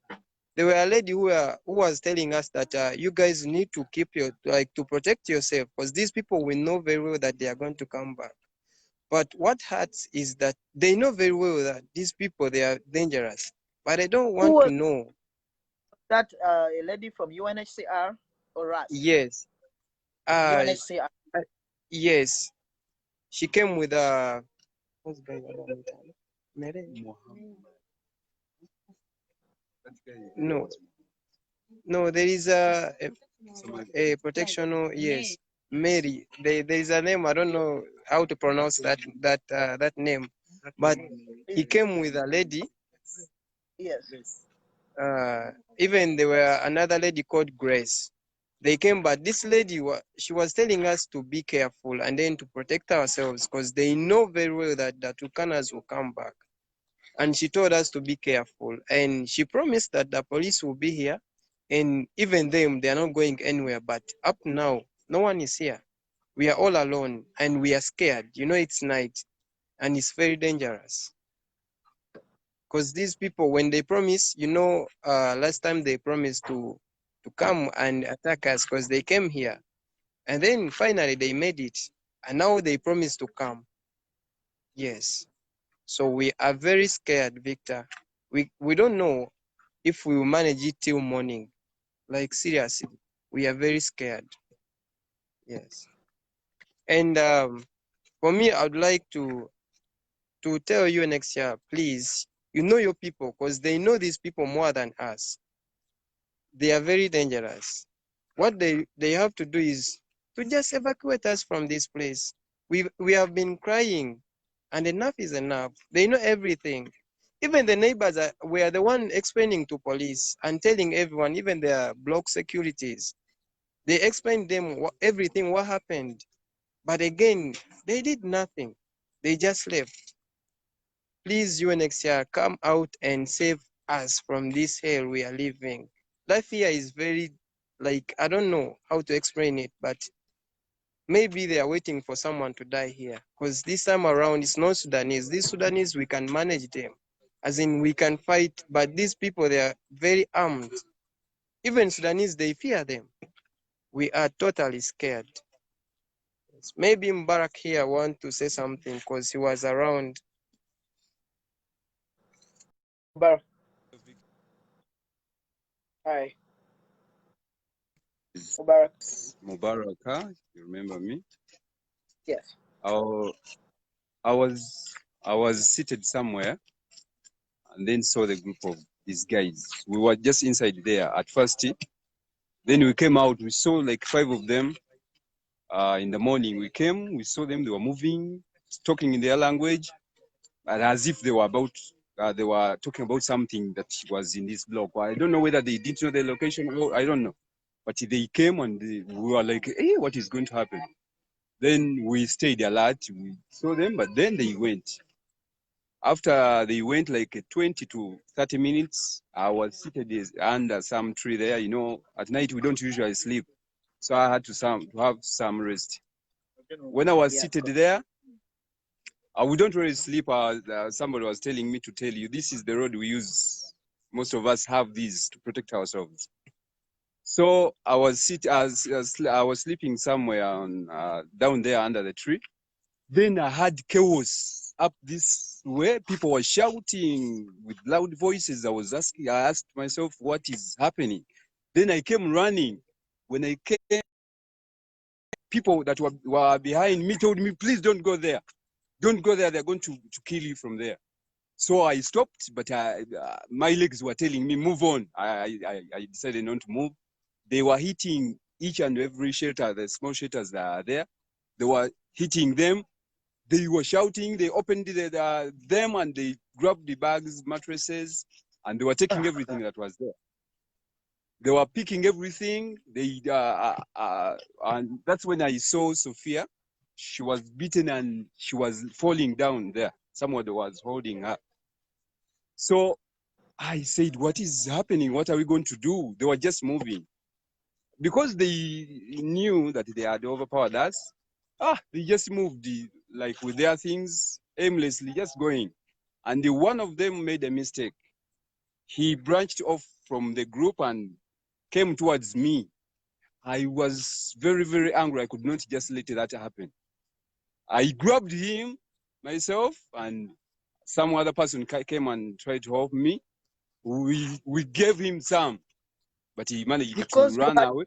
there were a lady who was telling us that you guys need to keep to protect yourself, because these people will know very well that they are going to come back. But what hurts is that they know very well that these people, they are dangerous, but they don't Who want was to know. that? A lady from UNHCR or us? Yes. UNHCR. Yes. She came with what's the guy's name? No. No, there is a protection. Yes, Mary. There is a name. I don't know how to pronounce that name, but he came with a lady. Yes. Even there were another lady called Grace. They came, but this lady, she was telling us to be careful and then to protect ourselves because they know very well that the Turkanas will come back. And she told us to be careful. And she promised that the police will be here. And even them, they are not going anywhere. But up now, no one is here. We are all alone and we are scared. It's night and it's very dangerous. Because these people, when they promise, last time they promised to come and attack us because they came here. And then finally they made it. And now they promise to come. Yes. So we are very scared, Victor. We don't know if we will manage it till morning. Like seriously, we are very scared. Yes. And for me, I would like to tell you next year, please, your people, because they know these people more than us. They are very dangerous. What they have to do is to just evacuate us from this place. We have been crying, and enough is enough. They know everything. Even the neighbors were the one explaining to police and telling everyone, even their block securities. They explained them everything, what happened. But again, they did nothing. They just left. Please, UNHCR, come out and save us from this hell we are living. Life here is very, I don't know how to explain it, but maybe they are waiting for someone to die here. Because this time around, it's not Sudanese. These Sudanese, we can manage them. As in, we can fight, but these people, they are very armed. Even Sudanese, they fear them. We are totally scared. Maybe Mbarak here want to say something because he was around. Mubarak. Hi. Mubarak. Mubarak, huh? You remember me? Yes. I was seated somewhere and then saw the group of these guys. We were just inside there at first. Then we came out, we saw like 5 of them. In the morning we came, we saw them, they were moving, talking in their language, and as if they were talking about something that was in this block. I don't know whether they didn't know the location or I don't know. But they came and we were like, hey, what is going to happen? Then we stayed alert, we saw them, but then they went. After they went like 20 to 30 minutes, I was seated under some tree there. At night we don't usually sleep. So I had to have some rest. When I was seated there, we don't really sleep. Somebody was telling me to tell you, this is the road we use. Most of us have these to protect ourselves. So I was sleeping somewhere down there under the tree. Then I had chaos. up this way. People were shouting with loud voices. I asked myself, what is happening? Then I came running. When I came, people that were behind me told me, please don't go there. Don't go there. They're going to kill you from there. So I stopped, but my legs were telling me, move on. I decided not to move. They were hitting each and every shelter, the small shelters that are there. They were hitting them. They were shouting. They opened them and they grabbed the bags, mattresses, and they were taking everything that was there. They were picking everything. And that's when I saw Sophia. She was beaten and she was falling down there. Someone was holding her. So I said, what is happening? What are we going to do? They were just moving. Because they knew that they had overpowered us, they just moved like with their things aimlessly, just going. And one of them made a mistake. He branched off from the group and came towards me. I was very, very angry. I could not just let that happen. I grabbed him myself, and some other person came and tried to help me. We gave him some, but he managed to run away.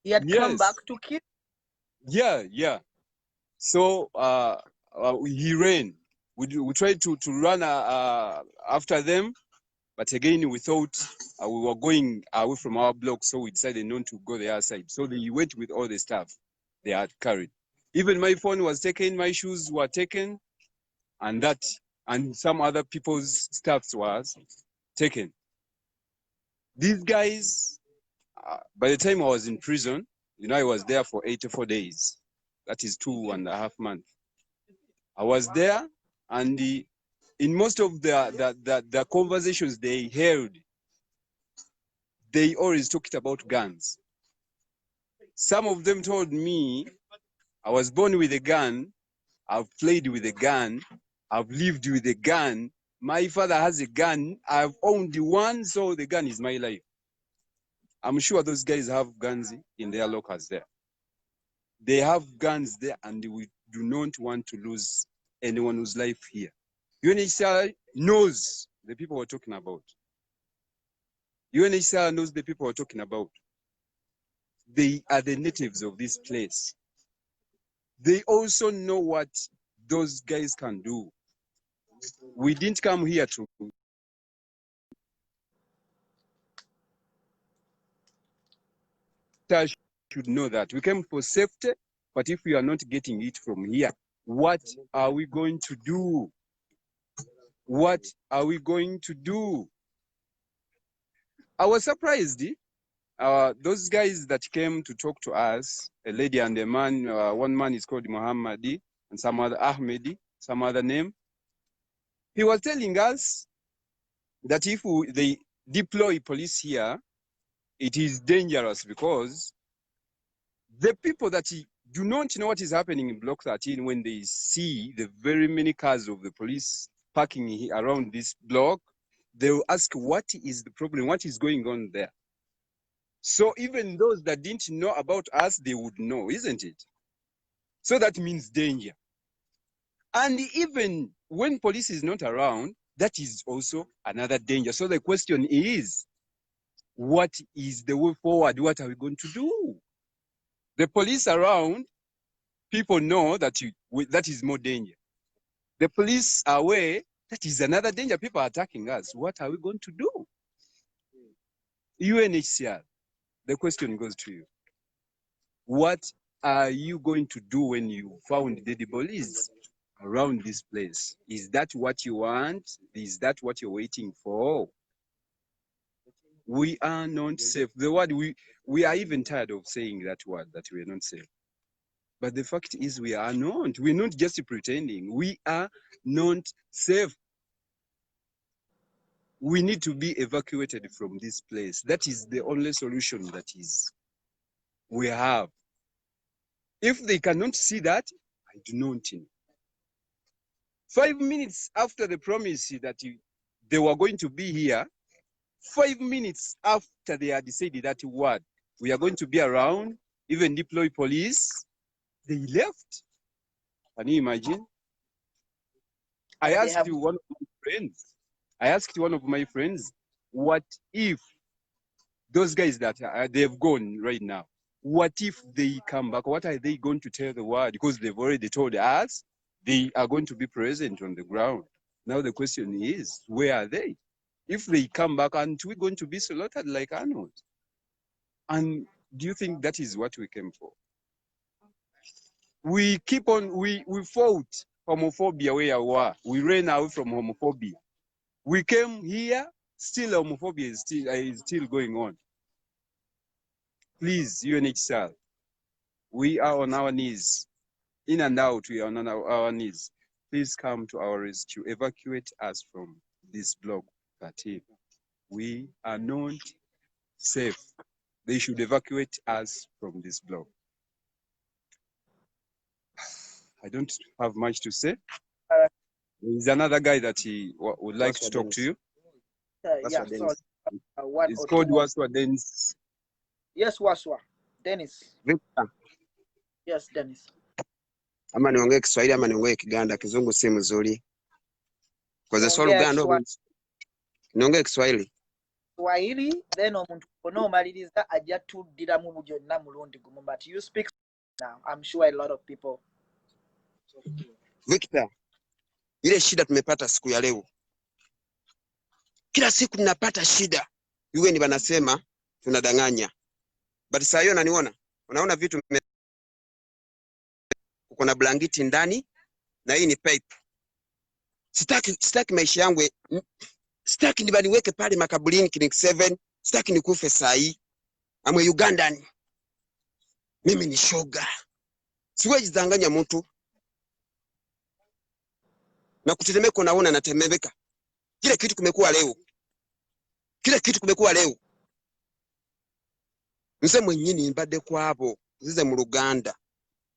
He had come back to kill. Yeah. So he ran. We tried to run after them, but again we thought we were going away from our block, so we decided not to go the other side. So they went with all the stuff they had carried. Even my phone was taken, my shoes were taken, and some other people's stuff was taken. These guys, by the time I was in prison, I was there for 84 days. That is 2.5 months. I was there, and in most of the conversations they held, they always talked about guns. Some of them told me, I was born with a gun, I've played with a gun, I've lived with a gun, my father has a gun, I've owned one, so the gun is my life. I'm sure those guys have guns in their lockers there. They have guns there, and we do not want to lose anyone whose life here. UNHCR knows the people we're talking about. UNHCR knows the people we're talking about. They are the natives of this place. They also know what those guys can do. We didn't come here to should know that. We came for safety, but if we are not getting it from here, what are we going to do? What are we going to do? I was surprised. Those guys that came to talk to us, a lady and a man, one man is called Muhammadi, and some other Ahmedi, some other name. He was telling us that if they deploy police here, it is dangerous because the people that do not know what is happening in Block 13, when they see the very many cars of the police parking around this block, they will ask, what is the problem? What is going on there? So even those that didn't know about us, they would know, isn't it? So that means danger. And even when police is not around, that is also another danger. So the question is, what is the way forward? What are we going to do? The police around, people know that that is more danger. The police are away, that is another danger. People are attacking us. What are we going to do? UNHCR, the question goes to you. What are you going to do when you found dead bodies around this place? Is that what you want? Is that what you're waiting for? We are not safe. The word we are even tired of saying that word, that we are not safe. But the fact is we are not. We're not just pretending. We are not safe. We need to be evacuated from this place. That is the only solution that we have. If they cannot see that, I do not know. 5 minutes after the promise that they were going to be here, 5 minutes after they had decided that word, we are going to be around, even deploy police, they left. Can you imagine? I asked one of my friends, what if those guys that they've gone right now, what if they come back? What are they going to tell the world? Because they've already told us they are going to be present on the ground. Now the question is, where are they? If they come back, aren't we going to be slaughtered like animals? And do you think that is what we came for? We keep on, we fought homophobia where we were. We ran away from homophobia. We came here, still homophobia is still going on. Please, UNHCR, we are on our knees. In and out, we are on our knees. Please come to our rescue. Evacuate us from this block 13. We are not safe. They should evacuate us from this block. I don't have much to say. There's another guy that he would like to talk to you. Yeah, so it's called Waswa Dennis. Yes, Waswa. Dennis. Victor. Yes, Dennis. Ama niongee Kiswahili ama niongee Kiganda, Kizungu si mzuri. Kwa sababu Luganda niongee Kiswahili. Swahili then omuntu onomaliriza ajja tuddira mu bujonna mulundi gumu, but you speak now. I'm sure a lot of people. Victor, ile shida tumepata siku ya leo. Kila siku tunapata shida. Yule ni wanasema tunadanganya. But saa hiyo naniona. Unaona vitu uko na blanketi ndani na hii ni pipe. Sitaki maisha yangu. Sitaki nibaniweke pale makaburini Clinic 7. Sitaki nikufe saa hii. Amwe Ugandan. Mimi ni shoga. Siwezi danganya mtu. Na kutetemeka unaona natemebeka. Kile kitu kumekuwa leo. Nse mwenyini mbade kwabo zize mu Luganda.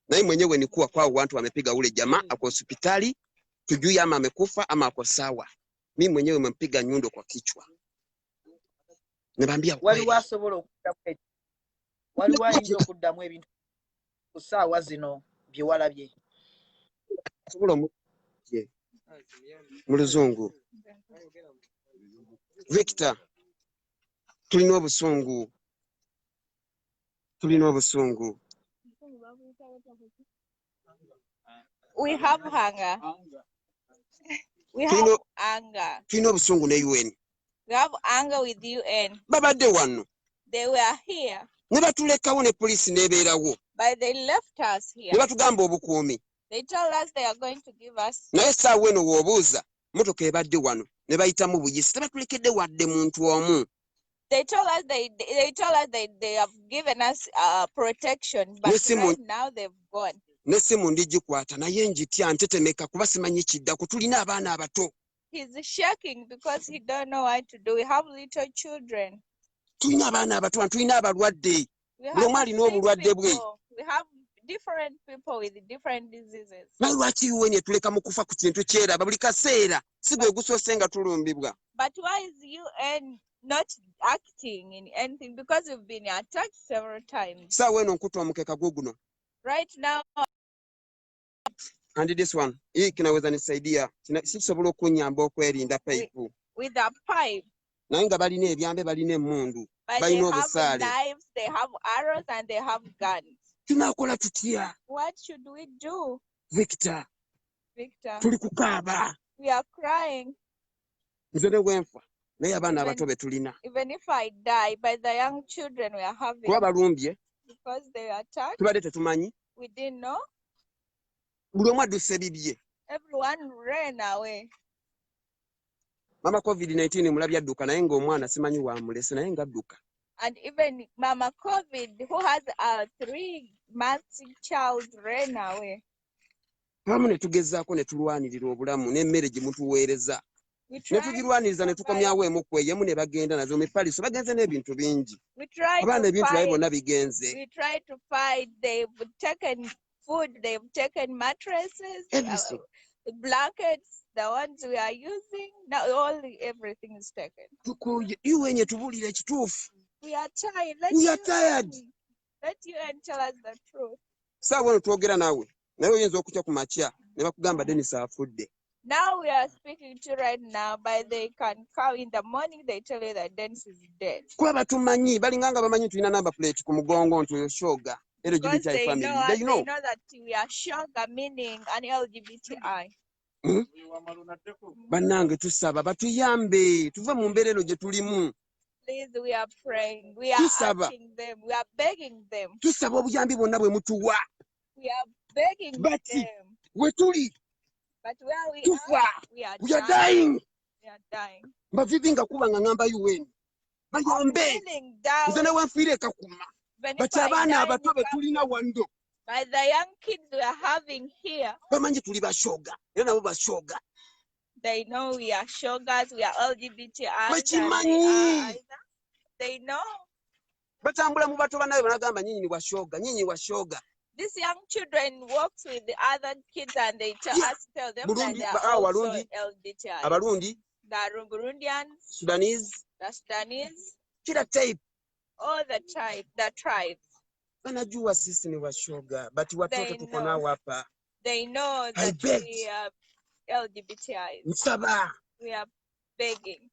Na yeye mwenyewe ni kuwa kwao watu wamepiga ule jamaa ako hospitali, tujui ama amekufa ama ako sawa. Mimi mwenyewe nimempiga nyundo kwa kichwa. Nibaambia wali wasobola okuddamu wali wayinza okuddamu ebintu kusaawa zino bye walabye. Sobola mu Luzungu. Victor, tulina obusungu. We have hunger. We have anger. Tulina obusungu ne UN. We have anger with UN. Babadde wano. They were here. Ne batulekawo ne police nebeerawo. But they left us here. Ne batugamba obukuumi. They told us they are going to give us. Naye saawa eno w'obuuza motoka ebadde wano ne bayitamu buyisi tebatulekedde wadde muntu omu. They told us they have given us protection, but right now they've gone. Nesimu ndigikwata naye njitya ntetemeka kuba simanyi kiddako tulina abaana abato. He's shaking because he don't know what to do. We have little children. Tulina abaana abato, tulina abalwadde. Buli omu alina obulwadde bwe. We have different people with different diseases. Naye lwaki UN tuleka mu kufa ku kintu kyeraba buli kaseera si gwe gusoose nga tulumbibwa. But why is UN not acting in anything? Because we've been attacked several times. Saawa eno nkuta omukeka guno. Right now. And this one, hii kinaweza nisaidia. Sisobola okunyamba okwerinda pipe. With a pipe. Naye nga balina ebyambe balina emmundu. Balina obusaale. They have knives, they have arrows, and they have guns. Tunakola tutya? What should we do? Victor. Tuli kukaaba. We are crying. Nze ne bwenfa. Naye abaana abato be tulina. Even if I die, by the young children we are having. Kuba balumbye. Because they are attacked. Tubadde tetumanyi. We didn't know. Buli omu adduse bibye. Everyone ran away. Mama COVID-19 mulabya adduka naye ng'omwana simanyi wamulese naye ngadduka. And even Mama COVID, who has a 3-month child, ran away. Pamu ne tugezaako ne tulwanirira obulamu n'emmere gye mutuweereza. Ne tugirwaniriza ne tukomyawo emu ku eyemu ne bagenda nazo mu Paliso bagenze n'ebintu bingi. Abaana ebintu baye bonna bigenze. We tried to fight. They've taken food, they've taken mattresses, blankets, the ones we are using. Now everything is taken. We are tired. Let UN tell us the truth. Sawa twogera nawe. Naye oyinza okutya ku makya ne bakugamba Dennis afudde. Now we are speaking to right now, but they can come in the morning, they tell you that Dennis is dead. Kuba batumanyi balinganga bamanyi tulina number plate ku mugongo nti oyo shoga Because LGBTI they family. know, They they know. know that we are Shoga, meaning an LGBTI. Bannange tusaba batuyambe tuve mu mbeera eno gye tulimu. Please, we are praying. We are Tusaba. asking them. We are begging them. Tusaba obuyambi bwonna bwe mutuwa. We are begging them. We tuli. But where we Tufa. are, we are We are dying. dying. We are dying. Bavivi nga kuba nga ngamba UN. I'm Bayambe. feeling down. Nze ne wanfiire Kakuma. When if Bati I abaana die, abato be tulina wando. by the young kids we are having here, Bamanyi tuli bashoga. Era nabo bashoga. they know we are shogas, we are LGBTI. Bakimanyi. They know. Batambula mu bato bannabe banagamba nyinyi ni washoga. Nyinyi washoga. These young children walks with the other kids and they tell them Burundi, that they are also Warundi, LGBTI. Abarundi, The Burundians, Sudanese, the Sudanese, kila type. all the tribes. Banajua sisi ni washoga, but watoto tuko nao hapa. They know that we are LGBTI. Nsaba. We are begging.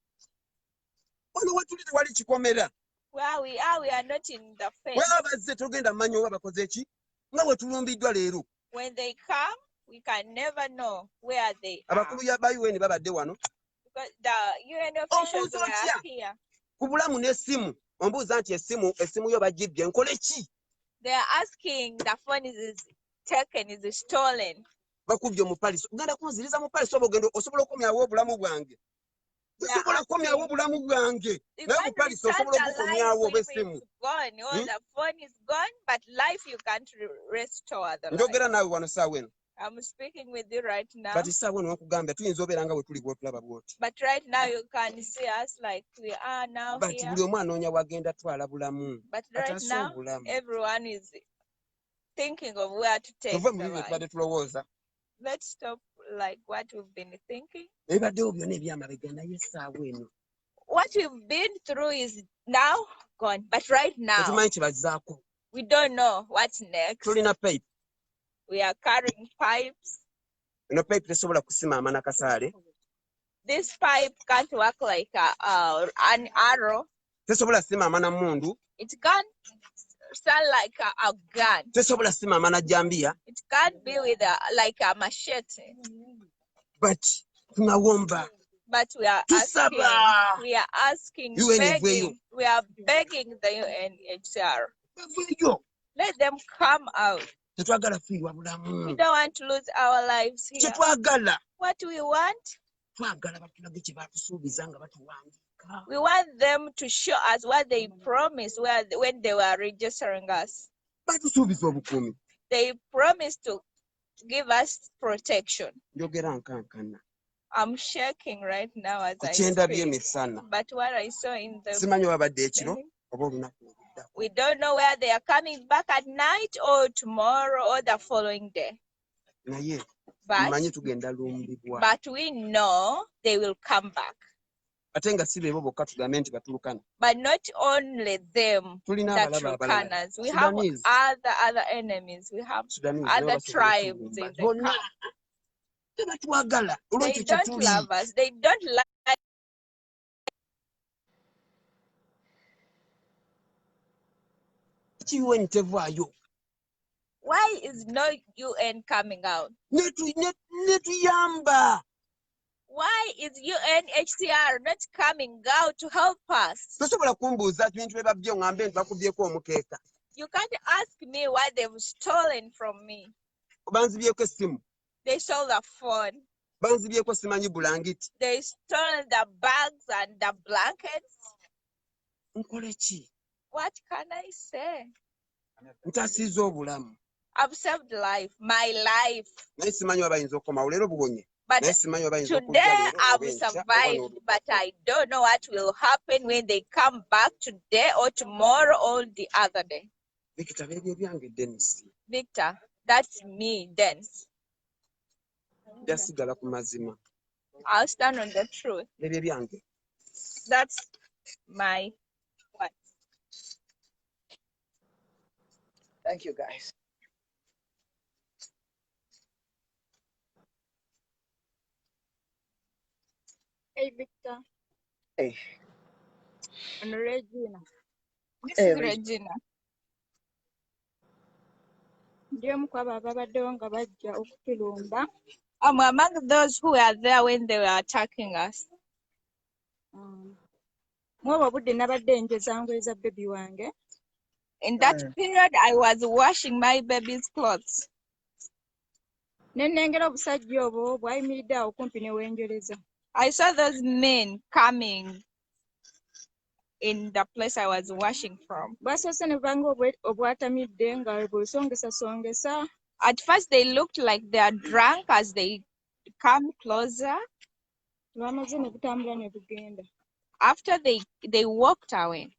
Wano watulite wali kikomera. Where we are not in the fence. Where bazze tugenda manyi oba bakoze ki? Nga bwe tulumbiddwa leero. When they come, we can never know where they are. Abakulu ya UN babadde wano. Because the UN officials are here. Ku bulamu n'essimu. Ombuuza nti essimu yo bagibbye nkole ki? They are asking the phone is taken, is stolen. Bakubye mu Paris. Uganda kunziriza mu Paris obugendo osobola okumyawo obulamu bwange. Osobola okumyawo obulamu bwange. Naye mu Paris osobola okukomyawo obw'essimu. The phone is gone, but life you can't restore the life. Njogera naawe wano saawa eno. I'm speaking with you right now. Kati saawa eno nkugambye tuyinza obeera nga bwe tuli bw'otulaba bw'oti. But right now you can see us like we are now here. here. Buli omu anoonya wagenda twala bulamu. But right now everyone is thinking of where to take the life. Let's stop like what we've been thinking. What we've been through is now gone, but right now we don't know what's next. We are carrying pipes. This pipe can't work like an arrow. It can't sound like a gun. It can't be with like a machete. But we are asking, begging. We are begging the UNHCR. Let them come out. We don't want to lose our lives here. What do we want? We want them to show us what they promised when they were registering us. They promised to give us protection. I'm shaking right now as I speak. But what I saw in the we don't know where they are coming back at night or tomorrow or the following day. But we know they will come back. But not only them, the Turkanas. We have other enemies. We have other tribes in the camp. They don't love us. They don't like. Why is no UN coming out? Why is UNHCR not coming out to help us? You can't ask me why they've stolen from me. They stole the phone. They stole the bags and the blankets. What can I say? I've saved life, my life. But today I've survived, but I don't know what will happen when they come back today or tomorrow or the other day. Victor, that's me, Dennis. I'll stand on the truth. That's my what? Thank you, guys. Hey, Victor. Hey. And Regina. This Hey, is Regina. I'm among those who were there when they were attacking us. In that period, I was washing my baby's clothes. I saw those men coming in the place I was washing from. At first, they looked like they are drunk as they come closer. After they walked away,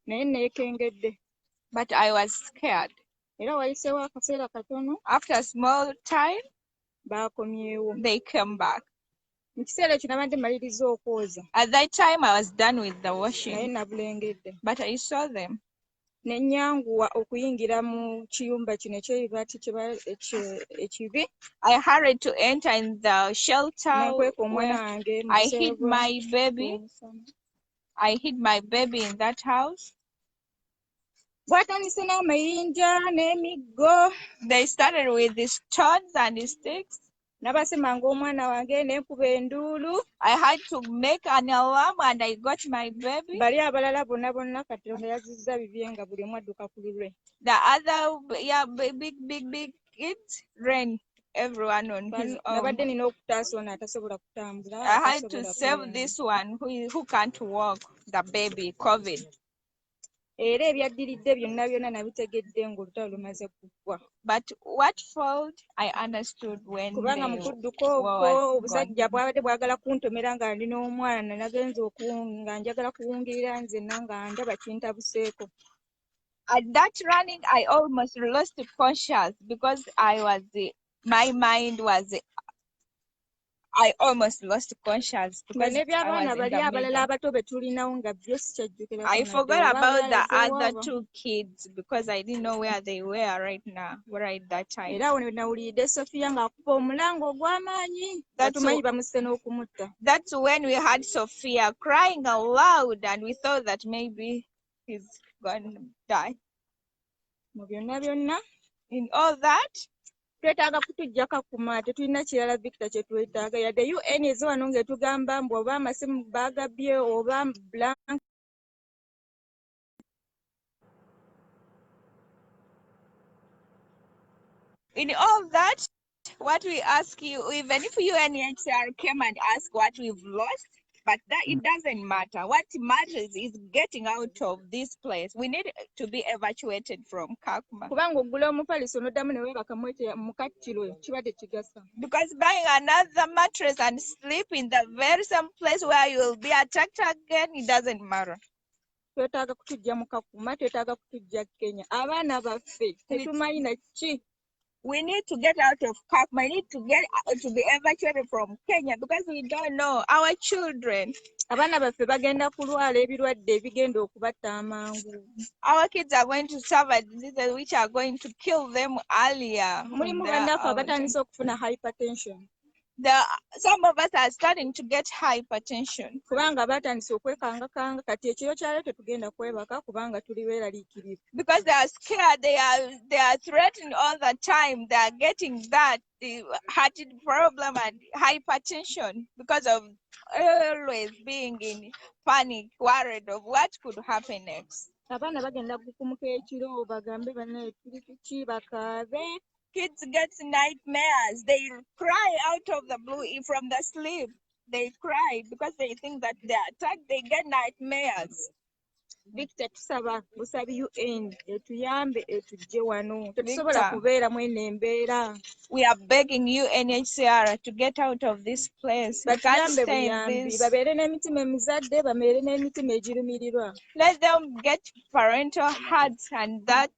but I was scared. After a small time, they came back. At that time, I was done with the washing, but I saw them. I hurried to enter in the shelter where I hid my baby. I hid my baby in that house. They started with the stones and the sticks. I had to make an alarm and I got my baby. The other, big kids ran everyone on his own. I had to save this one who can't walk, the baby, COVID. But what fault I understood when the war was gone. At that running, I almost lost conscious because my mind was. I almost lost conscience because I was in the middle. I forgot about the other two kids because I didn't know where they were right that time. That's when we had Sophia crying aloud and we thought that maybe he's going to die. In all that, twetaaga kutujja Kakuma tetulina kirala Victor kye twetaaga yadde UN ezo wano ng'etugamba mbu oba amasimu baagabye oba blank. In all that, what we ask you, even if UNHCR came and asked what we've lost, but that it doesn't matter. What matters is getting out of this place. We need to be evacuated from Kakuma. Because buying another mattress and sleep in the very same place where you will be attacked again, it doesn't matter. We need to get out of Kakuma. We need to be evacuated from Kenya because we don't know our children. Our kids are going to suffer diseases which are going to kill them earlier. Hypertension. Some of us are starting to get hypertension. Because they are scared, they are threatened all the time. They are getting the heart problem and hypertension because of always being in panic, worried of what could happen next. Kids get nightmares. They cry out of the blue from the sleep. They cry because they think that they're attacked. They get nightmares. Victor, tusaba UN etuyambe etujje wano. Tetusobola kubeeramu eno embeera. We are begging UNHCR to get out of this place. We can't stay in this. Babeere n'emitima emizadde, babeere n'emitima egirumirirwa. Let them get parental hearts and that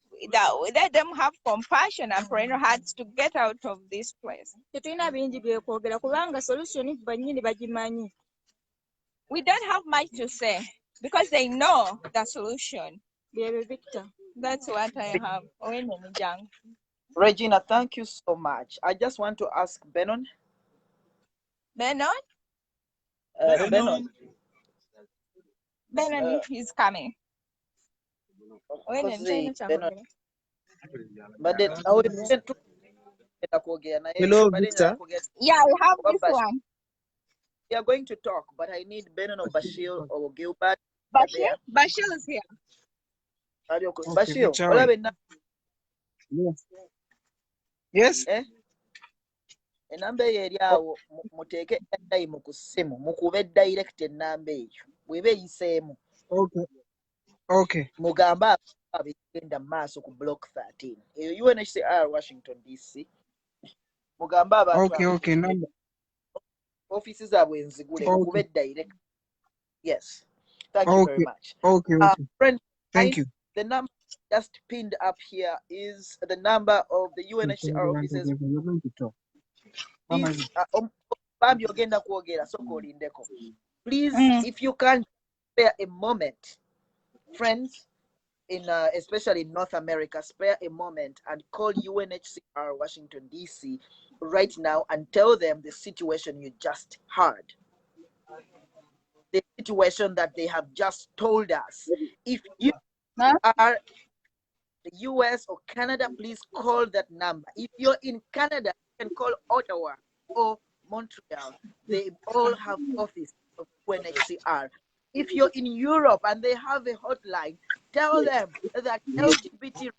let them have compassion and parental hearts to get out of this place. Tetulina bingi byekwogera kubanga solution bannyini bagimanyi. We don't have much to say because they know the solution. Victor. That's what I have. Regina, thank you so much. I just want to ask Benon. Benon? Benon. Benon is coming. Hello, Victor. Yeah, I have this one. We are going to talk, but I need Benon or Bashir or Gilbert. Bashir is here. Bashir, Yes. enamba eyo eri awo muteeke time ku ssimu mukube direct enamba eyo bweba eyiseemu mugambe abigenda mu maaso ku block 13 eyo UNHCR Washington DC mugambe abantu offices zaabwe enzigule mukube direct. Yes, thank you very much. Friends, thank you. The number just pinned up here is the number of the UNHCR offices. Please, please, if you can spare a moment, friends, in especially in North America, spare a moment and call UNHCR Washington DC right now and tell them the situation you just heard. The situation that they have just told us. If you are the US or Canada, please call that number. If you're in Canada, you can call Ottawa or Montreal. They all have office of UNHCR. If you're in Europe and they have a hotline, tell them that LGBT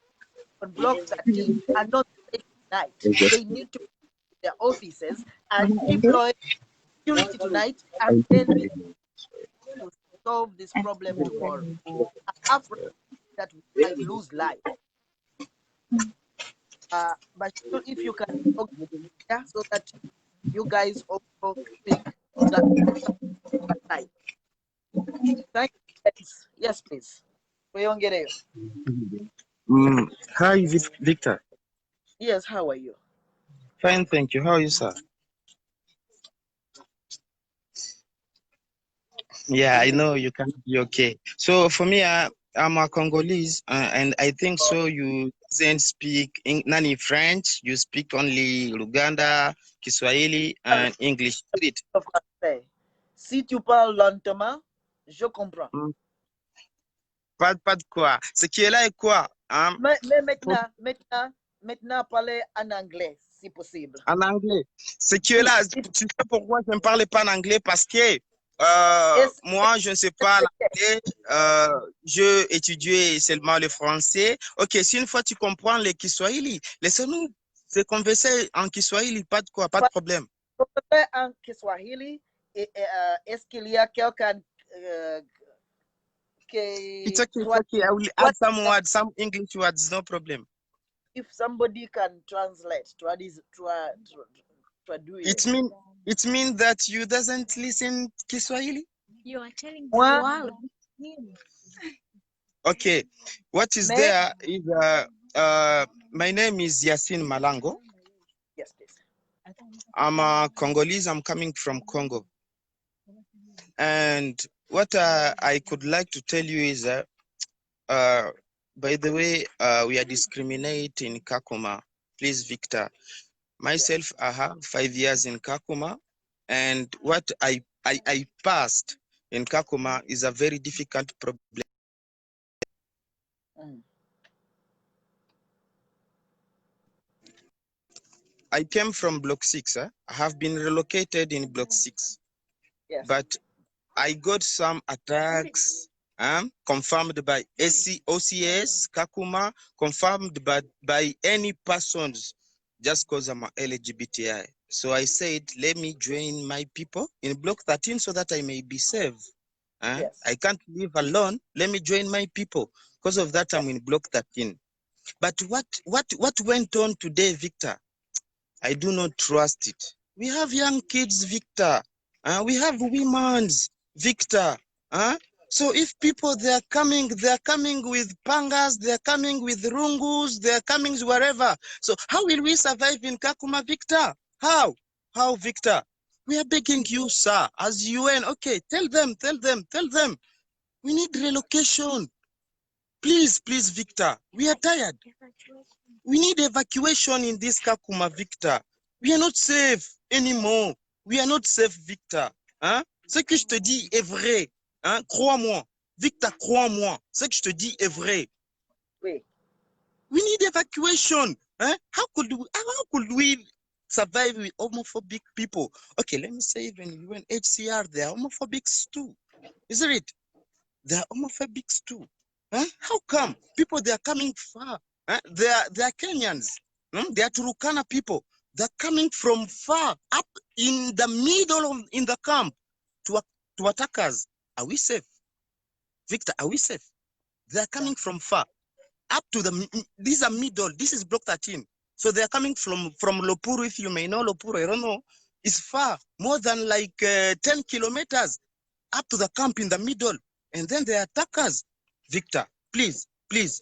on Block 13 are not taking tonight. They need to their offices and deploy security tonight, and then to solve this problem tomorrow. I'm afraid that we might lose life. But if you can, so that you guys also speak that side. Thank you. Yes, please. Hi, Victor. Yes, how are you? Fine, thank you. How are you, sir? Yeah, I know you can't be okay. So for me, I'm a Congolese, and I think so. You doesn't speak none French. You speak only Luganda, Kiswahili, and English. Si tu parles lentement, je comprends. Pas de quoi. Ce qui est là est quoi? Hein? Mais maintenant, parler en anglais, si possible. En anglais. Ce qui est là, tu sais pourquoi je ne parle pas en anglais? Parce que moi, je ne sais pas l'anglais. Je étudiais seulement le français. Ok, si une fois tu comprends le Kiswahili, laissez-nous se converser en Kiswahili, pas de quoi, pas de problème. En Kiswahili, est-ce qu'il y a quelqu'un It's okay, it's okay. I will add some words, some English words, no problem. If somebody can translate, traduce it means that you doesn't listen Kiswahili? You are telling the world. Okay, what is there is my name is Yasin Malango. Yes, please. I'm a Congolese. I'm coming from Congo. And what I could like to tell you is by the way, we are discriminating in Kakuma. Please, Victor. Myself, I have 5 years in Kakuma, and what I passed in Kakuma is a very difficult problem. I came from Block 6. I have been relocated in Block 6. Yes. But I got some attacks confirmed by OCS, Kakuma, confirmed by any persons just because I'm LGBTI. So I said, let me join my people in Block 13 so that I may be safe. Yes. I can't live alone. Let me join my people. Because of that, I'm in Block 13. But what went on today, Victor? I do not trust it. We have young kids, Victor. We have women, Victor. So if people, they're coming with pangas, they're coming with rungus, they're coming wherever. So how will we survive in Kakuma, Victor? How, Victor? We are begging you, sir, as UN. Okay, tell them. We need relocation. Please, Victor. We are tired. We need evacuation in this Kakuma, Victor. We are not safe anymore. We are not safe, Victor. Ce que je te dis est vrai. Crois-moi. Victor, crois-moi, ce que je te dis est vrai. Oui. We need evacuation. Huh? How could we survive with homophobic people? Okay, let me say even UNHCR, they are homophobics too. Isn't it? They are homophobics too. Huh? How come? People, they are coming far. Huh? They are Kenyans. They are Turkana people. They're coming from far, up in the middle of in the camp to attack us. Are we safe? Victor, are we safe? They are coming from far, up to these are middle. This is block 13. So they are coming from Lopuru. If you may know Lopuru, I don't know. It's far, more than like 10 kilometers up to the camp in the middle. And then they attack us. Victor, please, please,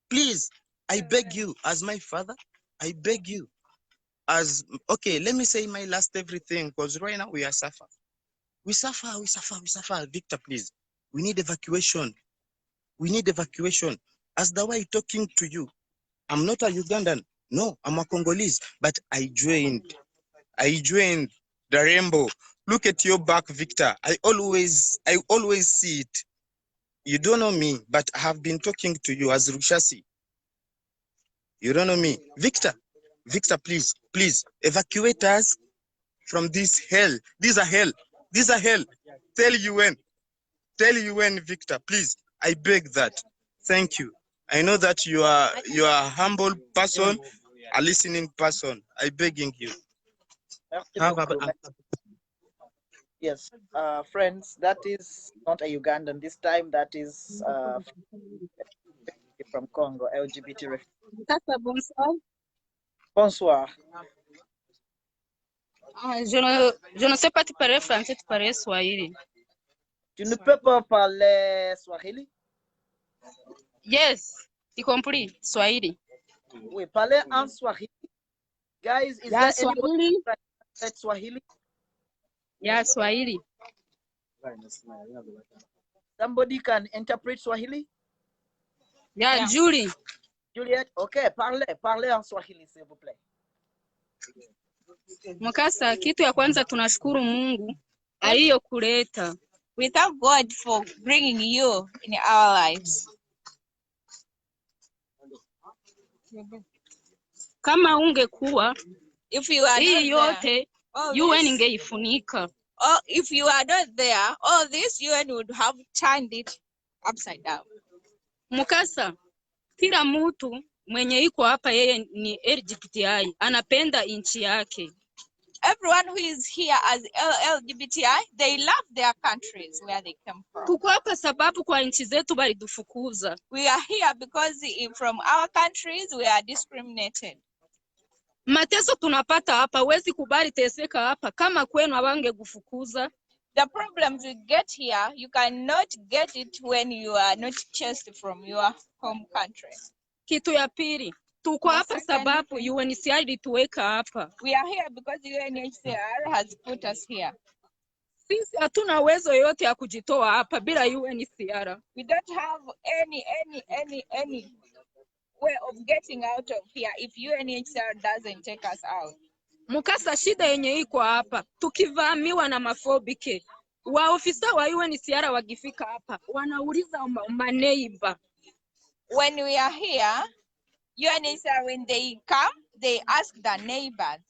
please, I beg you, as my father, I beg you, as, okay, let me say my last everything, because right now we are suffering. We suffer. Victor, please, we need evacuation. We need evacuation. As the way talking to you, I'm not a Ugandan. No, I'm a Congolese, but I joined the rainbow. Look at your back, Victor. I always see it. You don't know me, but I have been talking to you as Rushasi. You don't know me. Victor, please, evacuate us from this hell. These are hell. Tell UN, Victor, please. I beg that. Thank you. I know that you are a humble person, a listening person. I begging you. Yes, friends, that is not a Ugandan this time. That is from Congo, LGBT refugee. Bonsoir. Je ne sais pas, tu parles français, tu parles swahili. Tu ne peux pas parler Swahili? Yes, y compris, swahili. Oui, parler en Swahili. Guys, is there anybody that can Swahili? Yeah, swahili. Somebody can interpret Swahili? Yeah, Julie. Juliet, okay, parlez en Swahili, s'il vous plaît. Mkasa, kitu ya kwanza tunashukuru Mungu aliyokuleta. We thank God for bringing you in our lives. Kama ungekuwa, if you are hii yote UN ingeifunika. Oh, if you are not there, all this UN would have turned it upside down. Mkasa, kila mtu mwenye iko hapa yeye ni LGBTI, anapenda nchi yake. Everyone who is here as LGBTI, they love their countries where they come from. Tuko hapa sababu kwa nchi zetu balidufukuza. We are here because from our countries we are discriminated. Mateso tunapata hapa, wezi kubali teseka hapa kama kwenu abange gufukuza. The problems we get here, you cannot get it when you are not chased from your home country. Kitu ya pili, tuko hapa sababu UNHCR ilituweka hapa. We are here because UNHCR has put us here. Sisi hatuna uwezo yote ya kujitoa hapa bila UNHCR. We don't have any way of getting out of here if UNHCR doesn't take us out. Mkasa, shida yenye iko hapa, tukivamiwa na mafobike, waofisa wa UNHCR wakifika hapa wanauliza maneiba. When we are here, UNHCR, when they come, they ask the neighbors.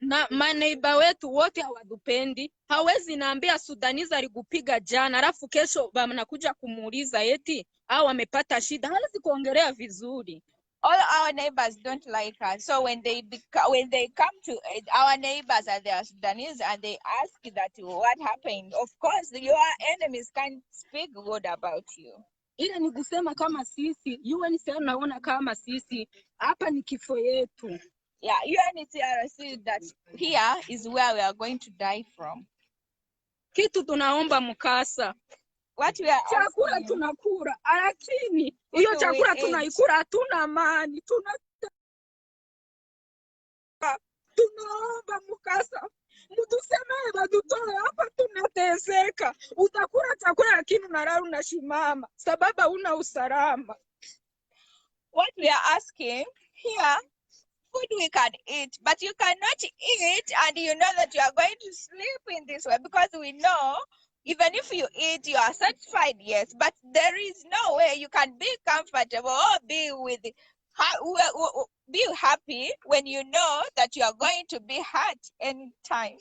Na maneiba wetu wote hawadupendi. Hawezi naambia Sudaniza alikupiga jana, alafu kesho wanakuja kumuuliza eti au wamepata shida. Hawezi kuongelea vizuri. All our neighbors don't like us. So when they come to our neighbors and they are Sudanese and they ask that what happened, of course your enemies can't speak good about you. Ila ni kusema kama sisi UNHCR naona kama sisi hapa ni kifo yetu. Yeah, UNHCR see that here is where we are going to die from. Kitu tunaomba Mkasa, what we are chakula asking, tunakula, lakini hiyo chakula tunaikula hatuna amani. Tunaomba Mkasa, mtusemee badutoe hapa, tunateseka. Utakula chakula lakini unalala unashimama sababu una usalama. What we are asking here, food we can eat, but you cannot eat and you know that you are going to sleep in this way, because we know Even if you eat, you are satisfied, yes, but there is no way you can be comfortable or be happy when you know that you are going to be hurt anytime.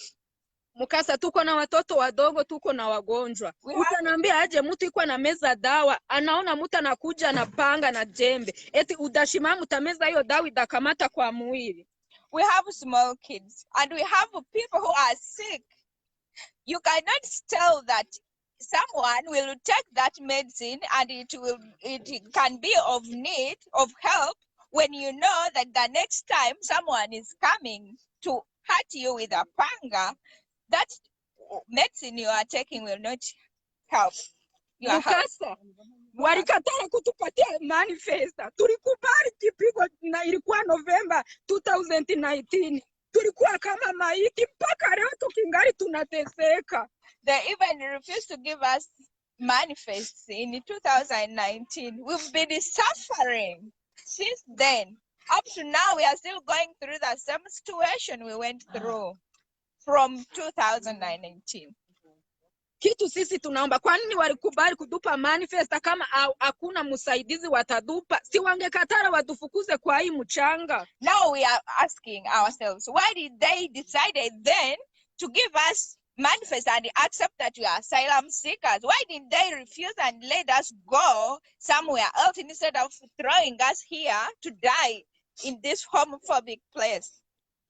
Mukasa, tuko na watoto wadogo, tuko na wagonjwa. Utaniambia aje mtu iko na meza dawa, anaona mtu anakuja na panga na jembe. Eti udashima mtameza hiyo dawa idakamata kwa mwili. We have small kids and we have people who are sick. You cannot tell that someone will take that medicine and it can be of need, of help, when you know that the next time someone is coming to hurt you with a panga, that medicine you are taking will not help. Mukasa, walikatala kutupatia manifesta. Tulikubali kipigo na ilikuwa November 2019. Tulikuwa kama maiti mpaka leo tukingali tunateseka. They even refused to give us manifests in 2019. We've been suffering since then. Up to now, we are still going through the same situation we went through from 2019. Kitu sisi tunaomba, kwa nini walikubali kutupa manifesta kama hakuna msaidizi watadupa? Si wangekatara watufukuze kwa hii mchanga? Now we are asking ourselves, why did they decide then to give us manifest and accept that we are asylum seekers? Why did they refuse and let us go somewhere else instead of throwing us here to die in this homophobic place?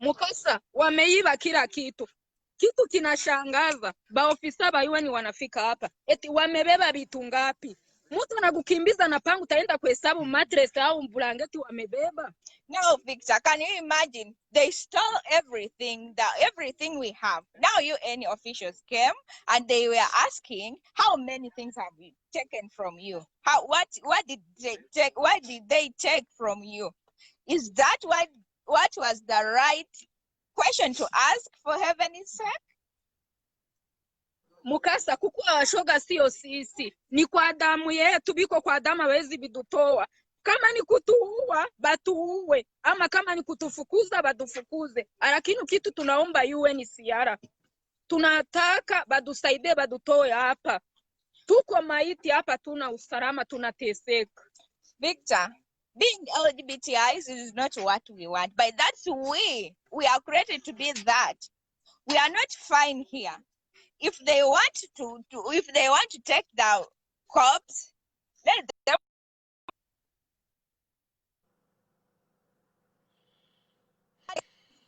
Mukasa, wameiba kila kitu. Kitu kinashangaza, baofisa ba UN wanafika hapa. Eti wamebeba vitu ngapi? Mtu anakukimbiza na pangu utaenda kuhesabu mattress au blanketi wamebeba. No, Victor, can you imagine? They stole everything, everything we have. Now UN officials came and they were asking, how many things have we taken from you? What did they take? What did they take from you? Is that what was the right question to ask, for heaven's sake? Mukasa, kukua washoga sio sisi. Ni kwa damu yetu, biko kwa damu hawezi bidutoa. Kama ni kutuua, batuue. Ama kama ni kutufukuza, batufukuze. Lakini kitu tunaomba UNHCR. Tunataka badusaidie badutoe hapa. Tuko maiti hapa, tuna usalama, tunateseka. Victor, being LGBTIs is not what we want, but that's we are created to be that. We are not fine here. If they want to take the corpse, let them.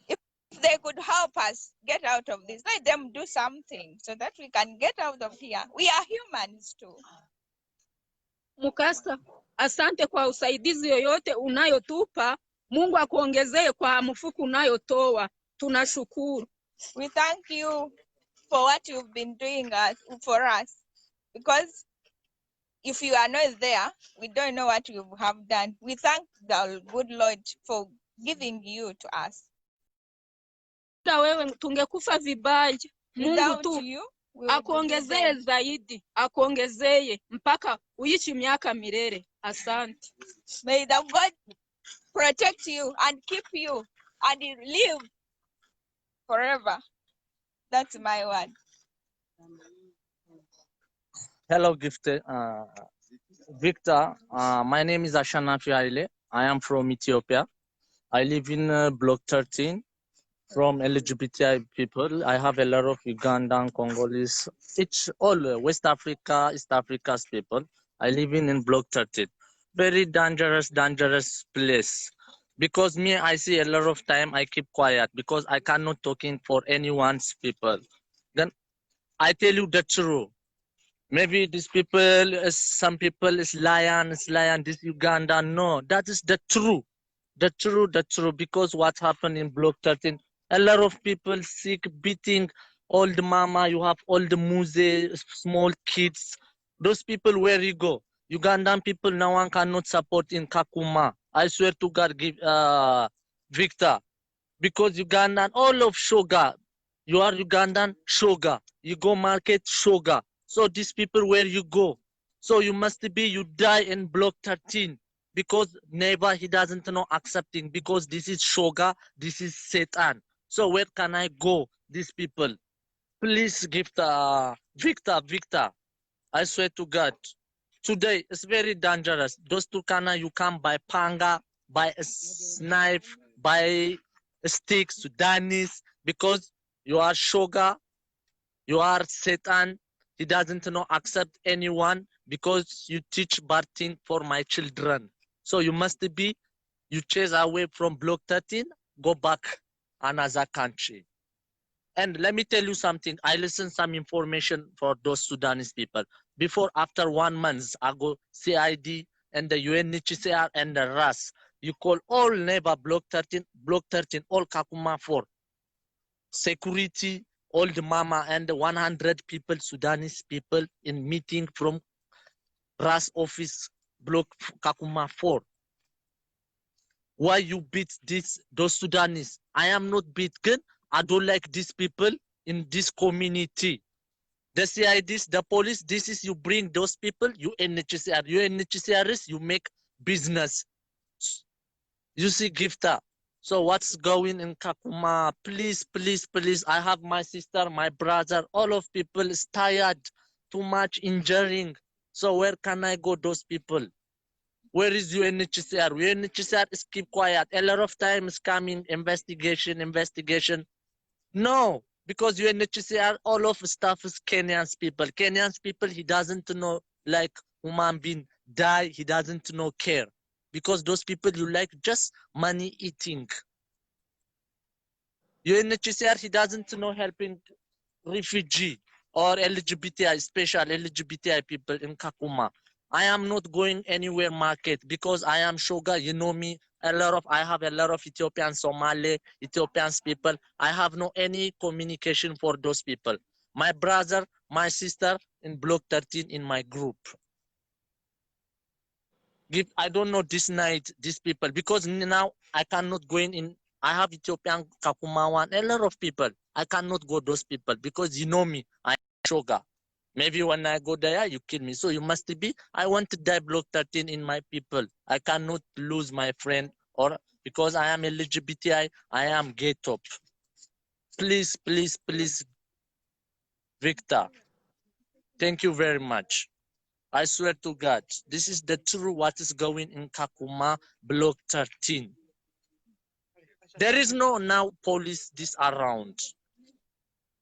If they could help us get out of this, let them do something so that we can get out of here. We are humans too. Mukasa, asante kwa usaidizi yoyote unayotupa. Mungu akuongezee kwa mfuko unayotoa. Tunashukuru. We thank you for what you've been doing for us, because if you are not there, we don't know what you have done. We thank the good Lord for giving you to us. Wewe tungekufa vibaya. Mungu tu akuongezee zaidi, akuongezee mpaka uishi miaka milele. Asante. May the God protect you and keep you and live forever. That's my word. Hello, Victor. My name is Ashana Fiaile. I am from Ethiopia. I live in Block 13 from LGBTI people. I have a lot of Ugandan, Congolese, all West Africa, East Africa's people. I live in Block 13. Very dangerous place. Because me, I see a lot of time I keep quiet because I cannot talking for anyone's people. Then I tell you the truth. Maybe these people, some people is lion, this Uganda. No, that is the truth. The truth, because what happened in Block 13, a lot of people sick, beating old mama, you have old muse, small kids. Those people, where you go? Ugandan people, no one cannot support in Kakuma. I swear to God, give Victor. Because Ugandan, all of sugar. You are Ugandan, sugar. You go market, sugar. So these people, where you go? So you must be, you die in Block 13. Because neighbor, he doesn't know accepting. Because this is sugar, this is Satan. So where can I go, these people? Please give Victor, I swear to God, today it's very dangerous. Those Turkana, you come by panga, by a knife, by a stick, Sudanese, because you are Shoga, you are Satan. He doesn't accept anyone because you teach bad thing for my children. So you must be, you chase away from Block 13, go back another country. And let me tell you something. I listened some information for those Sudanese people. Before, after 1 month ago, CID and the UNHCR and the RAS, you call all neighbor Block 13, all Kakuma 4. Security, all the mama and the 100 people, Sudanese people in meeting from RAS office, Block Kakuma 4. Why you beat those Sudanese? I am not beaten. I don't like these people in this community. The CIDs, the police, this is you bring those people, UNHCRs, you make business. You see, Gifta. So what's going in Kakuma? Please, please, please. I have my sister, my brother, all of people is tired, too much injuring. So where can I go, those people? Where is UNHCR? UNHCR is keep quiet. A lot of times coming, investigation. No, because UNHCR, all of stuff is Kenyan's people. Kenyan's people, he doesn't know, like human being die, he doesn't know care. Because those people you like just money eating. UNHCR, he doesn't know helping refugee or LGBTI, special LGBTI people in Kakuma. I am not going anywhere market because I am Shoga, you know me. I have a lot of Ethiopian, Somali, Ethiopians people. I have no any communication for those people. My brother, my sister in Block 13 in my group. I don't know this night, these people, because now I cannot go in. I have Ethiopian Kakuma one, a lot of people. I cannot go those people because you know me, I'm Shoga. Maybe when I go there, you kill me. So you must be, I want to die Block 13 in my people. I cannot lose my friend or because I am LGBTI, I am gay top. Please, please, please, Victor. Thank you very much. I swear to God, this is the truth what is going in Kakuma Block 13. There is no now police this around.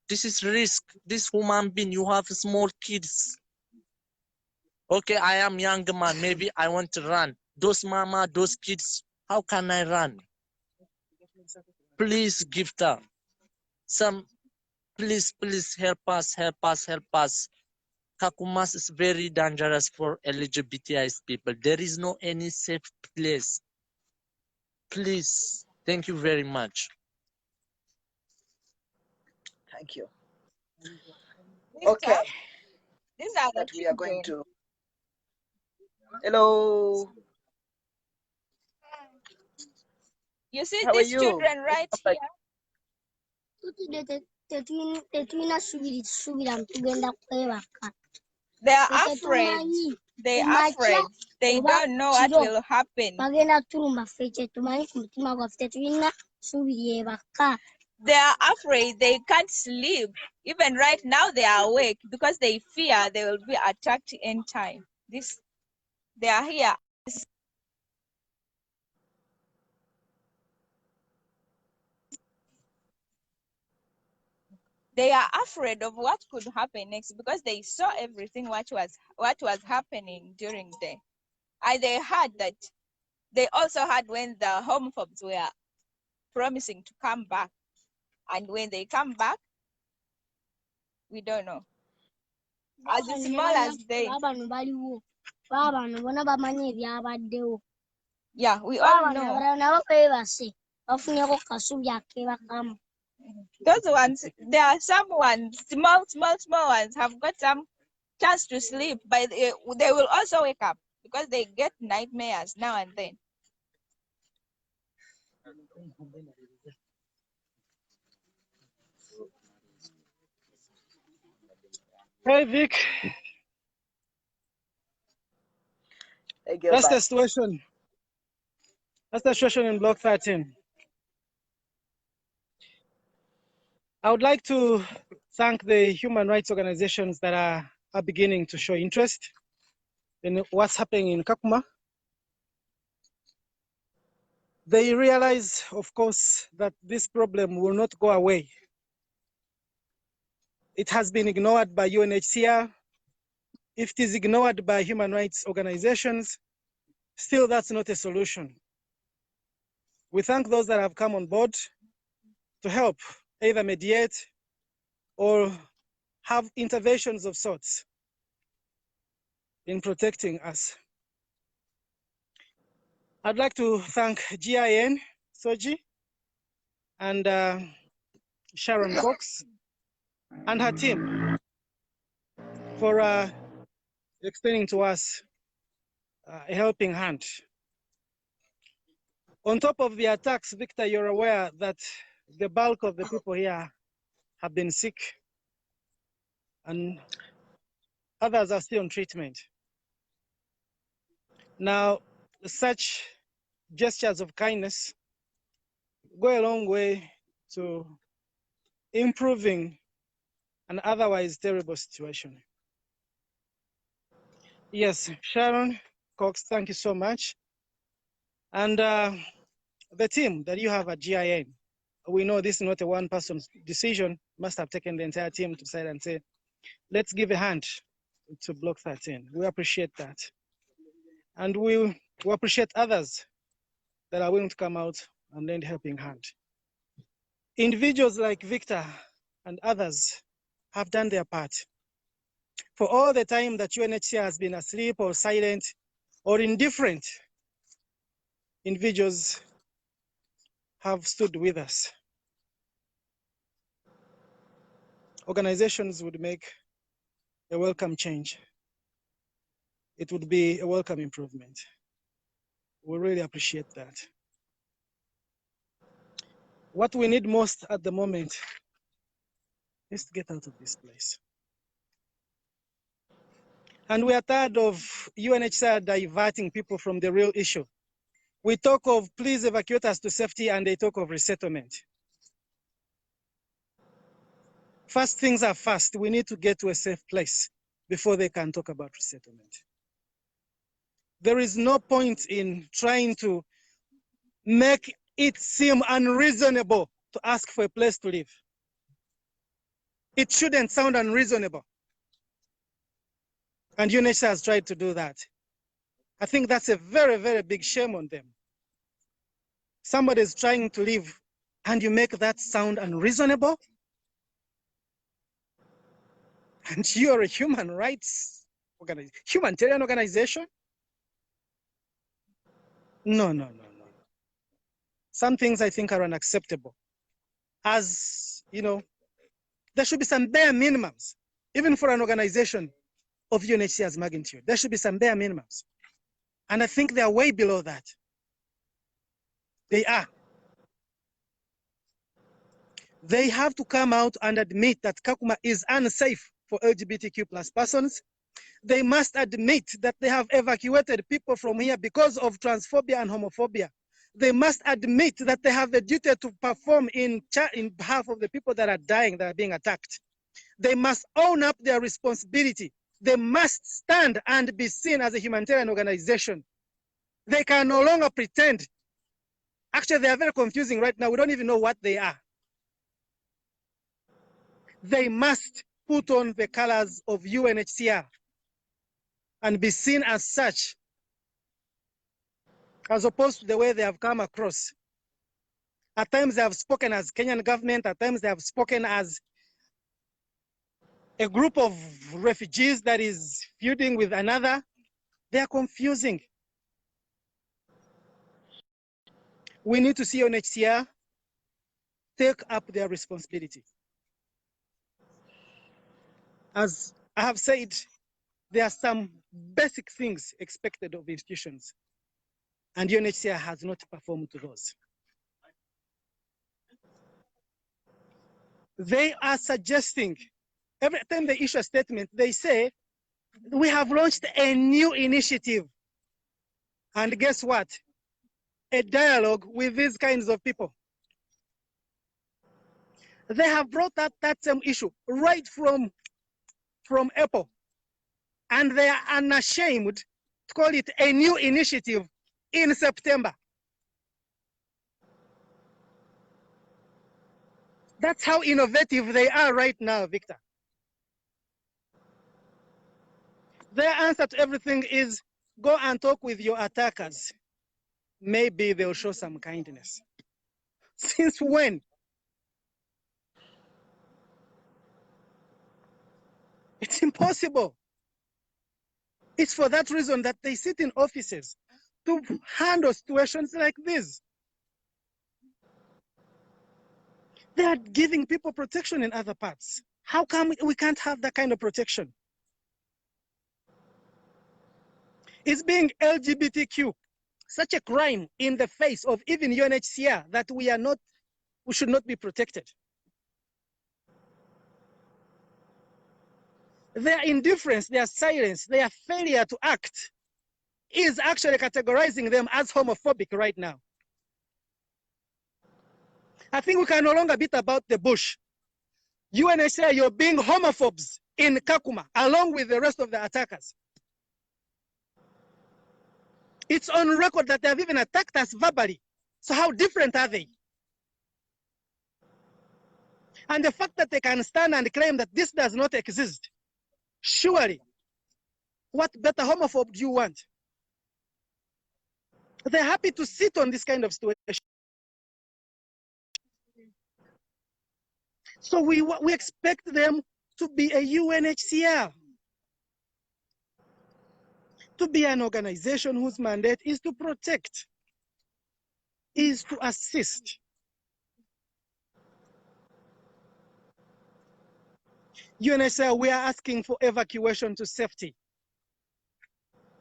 This is risk. This human being, you have small kids. Okay, I am young man. Maybe I want to run. Those mama, those kids, how can I run? Please, Gifter. Please, please help us, help us, help us. Kakumas is very dangerous for LGBTI people. There is no any safe place. Please, thank you very much. Thank you. Okay. These are the But we are going children. to. Hello. You see How are these you? children right here? They are afraid. They are afraid. They don't know what will happen. They are afraid. They can't sleep. Even right now, they are awake because they fear they will be attacked in time. They are here. They are afraid of what could happen next because they saw everything what was happening during the. They heard that. They also heard when the homophobes were promising to come back, and when they come back, we don't know. As small as they. Yeah, we all know. Those ones, there are some ones, small ones, have got some chance to sleep, but they will also wake up because they get nightmares now and then. Hey, Vic. That's the situation. That's the situation in Block 13. I would like to thank the human rights organizations that are beginning to show interest in what's happening in Kakuma. They realize, of course, that this problem will not go away. It has been ignored by UNHCR. If it is ignored by human rights organizations, still that's not a solution. We thank those that have come on board to help either mediate or have interventions of sorts in protecting us. I'd like to thank GIN, Soji, and Sharon Cox and her team for extending to us a helping hand. On top of the attacks, Victor, you're aware that the bulk of the people here have been sick and others are still on treatment. Now, such gestures of kindness go a long way to improving an otherwise terrible situation. Yes, Sharon Cox, thank you so much. And the team that you have at GIN, we know this is not a one person's decision, must have taken the entire team to decide and say, let's give a hand to Block 13. We appreciate that. And we appreciate others that are willing to come out and lend a helping hand. Individuals like Victor and others have done their part. For all the time that UNHCR has been asleep or silent or indifferent, individuals have stood with us. Organizations would make a welcome change. It would be a welcome improvement. We really appreciate that. What we need most at the moment is to get out of this place. And we are tired of UNHCR diverting people from the real issue. We talk of please evacuate us to safety and they talk of resettlement. First things are first, we need to get to a safe place before they can talk about resettlement. There is no point in trying to make it seem unreasonable to ask for a place to live. It shouldn't sound unreasonable. And UNHCR has tried to do that. I think that's a very, very big shame on them. Somebody is trying to live and you make that sound unreasonable? And you're a human rights organization, humanitarian organization? No, no, no, no. Some things I think are unacceptable. As, you know, there should be some bare minimums, even for an organization of UNHCR's magnitude. There should be some bare minimums. And I think they are way below that. They are. They have to come out and admit that Kakuma is unsafe for LGBTQ plus persons. They must admit that they have evacuated people from here because of transphobia and homophobia. They must admit that they have a duty to perform in behalf of the people that are dying, that are being attacked. They must own up their responsibility. They must stand and be seen as a humanitarian organization. They can no longer pretend. Actually, they are very confusing right now. We don't even know what they are. They must put on the colors of UNHCR and be seen as such, as opposed to the way they have come across. At times they have spoken as Kenyan government, at times they have spoken as a group of refugees that is feuding with another. They are confusing. We need to see UNHCR take up their responsibility. As I have said, there are some basic things expected of institutions, and UNHCR has not performed to those. They are suggesting, every time they issue a statement, they say, we have launched a new initiative. And guess what? A dialogue with these kinds of people. They have brought up that same issue right from April. And they are unashamed to call it a new initiative in September. That's how innovative they are right now, Victor. Their answer to everything is go and talk with your attackers. Maybe they'll show some kindness. Since when? It's impossible. It's for that reason that they sit in offices to handle situations like this. They are giving people protection in other parts. How come we can't have that kind of protection? Is being LGBTQ such a crime in the face of even UNHCR that we should not be protected? Their indifference, their silence, their failure to act is actually categorizing them as homophobic right now. I think we can no longer beat about the bush. UNHCR, you're being homophobes in Kakuma, along with the rest of the attackers. It's on record that they have even attacked us verbally. So how different are they? And the fact that they can stand and claim that this does not exist, surely, what better homophobe do you want? They're happy to sit on this kind of situation. So we expect them to be a UNHCR, to be an organization whose mandate is to protect, is to assist. UNHCR, we are asking for evacuation to safety.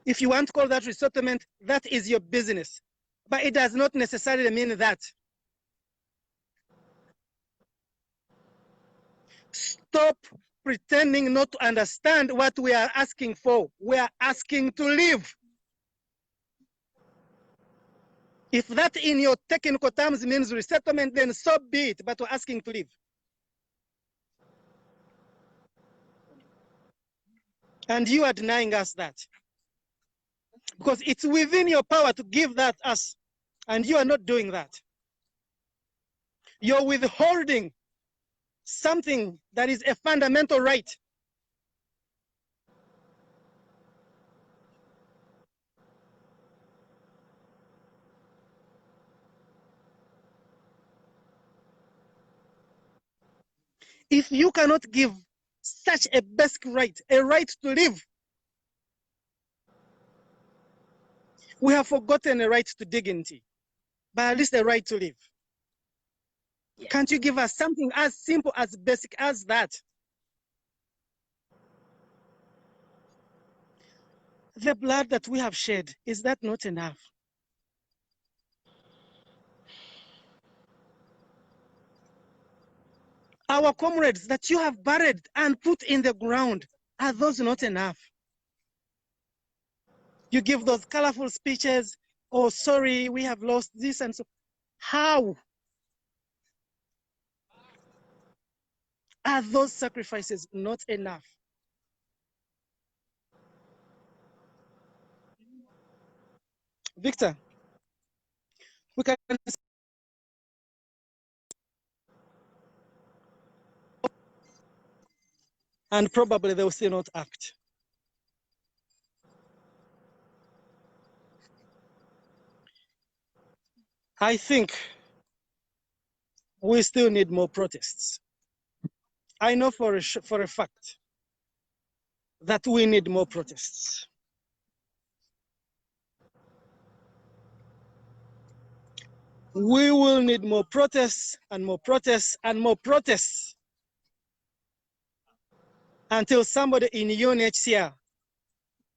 If you want to call that resettlement, that is your business. But it does not necessarily mean that. Stop pretending not to understand what we are asking for. We are asking to live. If that in your technical terms means resettlement, then so be it, but we're asking to live. And you are denying us that. Because it's within your power to give that us, and you are not doing that. You're withholding something that is a fundamental right. If you cannot give such a basic right, a right to live, we have forgotten a right to dignity, but at least a right to live. Yes. Can't you give us something as simple, as basic as that? The blood that we have shed, is that not enough? Our comrades that you have buried and put in the ground, are those not enough? You give those colorful speeches, oh, sorry, we have lost this and so. How? Are those sacrifices not enough? Victor, we can and probably they will still not act. I think we still need more protests. I know for a fact that we need more protests. We will need more protests and more protests and more protests until somebody in UNHCR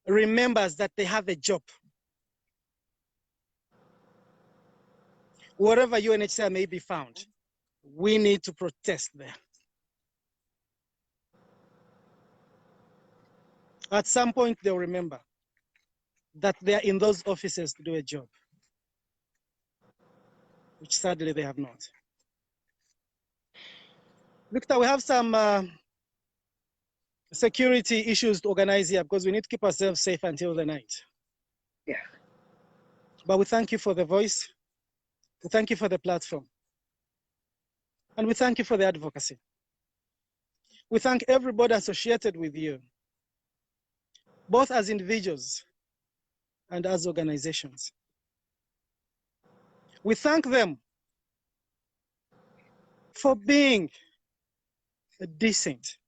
remembers that they have a job. Wherever UNHCR may be found, we need to protest there. At some point, they'll remember that they're in those offices to do a job, which sadly they have not. Victor, we have some security issues to organize here because we need to keep ourselves safe until the night. Yeah. But we thank you for the voice. We thank you for the platform. And we thank you for the advocacy. We thank everybody associated with you, both as individuals and as organizations. We thank them for being decent,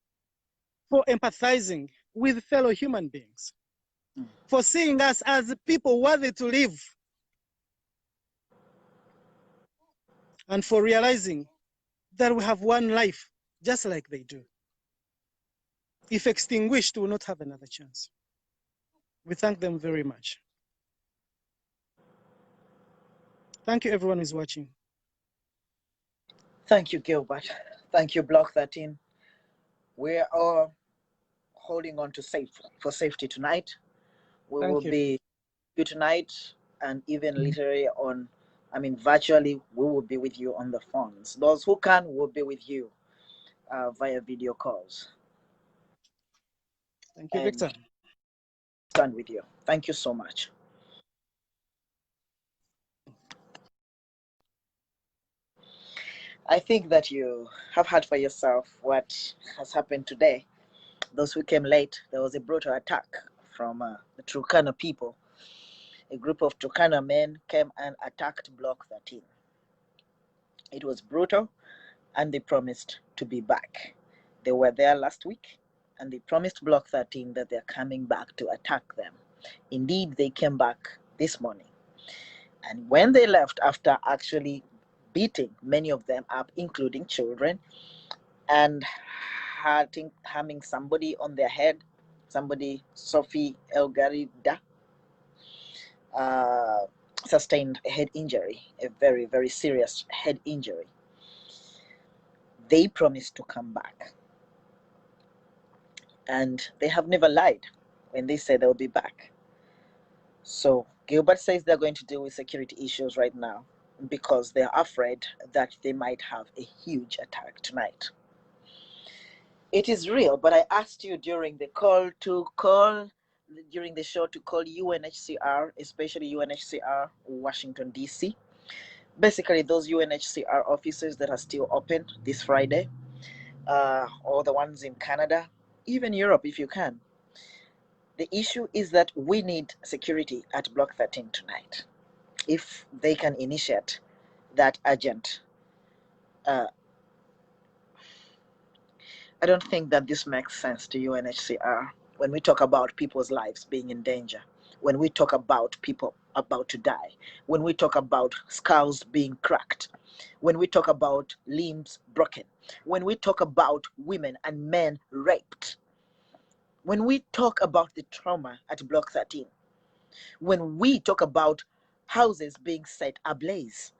for empathizing with fellow human beings, for seeing us as people worthy to live, and for realizing that we have one life just like they do. If extinguished, we will not have another chance. We thank them very much. Thank you, everyone who's watching. Thank you, Gilbert. Thank you, Block 13. We are all holding on to safety tonight. We Thank will you. be you tonight, and even literally virtually, we will be with you on the phones. Those who can will be with you via video calls. Thank you, And Victor. stand with you. Thank you so much. I think that you have heard for yourself what has happened today. Those who came late, there was a brutal attack from the Turkana people. A group of Turkana men came and attacked Block 13. It was brutal, and they promised to be back. They were there last week, and they promised Block 13 that they're coming back to attack them. Indeed, they came back this morning. And when they left, after actually beating many of them up, including children, and harming somebody on their head, somebody, Sophie Elgarida, sustained a head injury, a very, very serious head injury. They promised to come back. And they have never lied when they say they'll be back. So Gilbert says they're going to deal with security issues right now because they're afraid that they might have a huge attack tonight. It is real, but I asked you during the show to call UNHCR, especially UNHCR Washington, D.C. Basically, those UNHCR offices that are still open this Friday, or the ones in Canada, even Europe if you can. The issue is that we need security at Block 13 tonight. If they can initiate that urgent, I don't think that this makes sense to UNHCR when we talk about people's lives being in danger, when we talk about people about to die, when we talk about skulls being cracked, when we talk about limbs broken, when we talk about women and men raped, when we talk about the trauma at Block 13, when we talk about houses being set ablaze,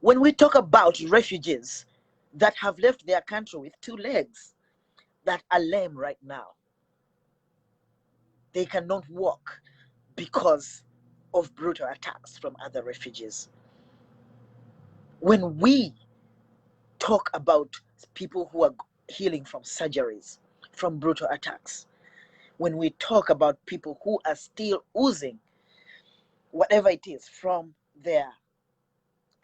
when we talk about refugees that have left their country with 2 legs that are lame right now, they cannot walk because of brutal attacks from other refugees. When we talk about people who are healing from surgeries, from brutal attacks, when we talk about people who are still oozing whatever it is from their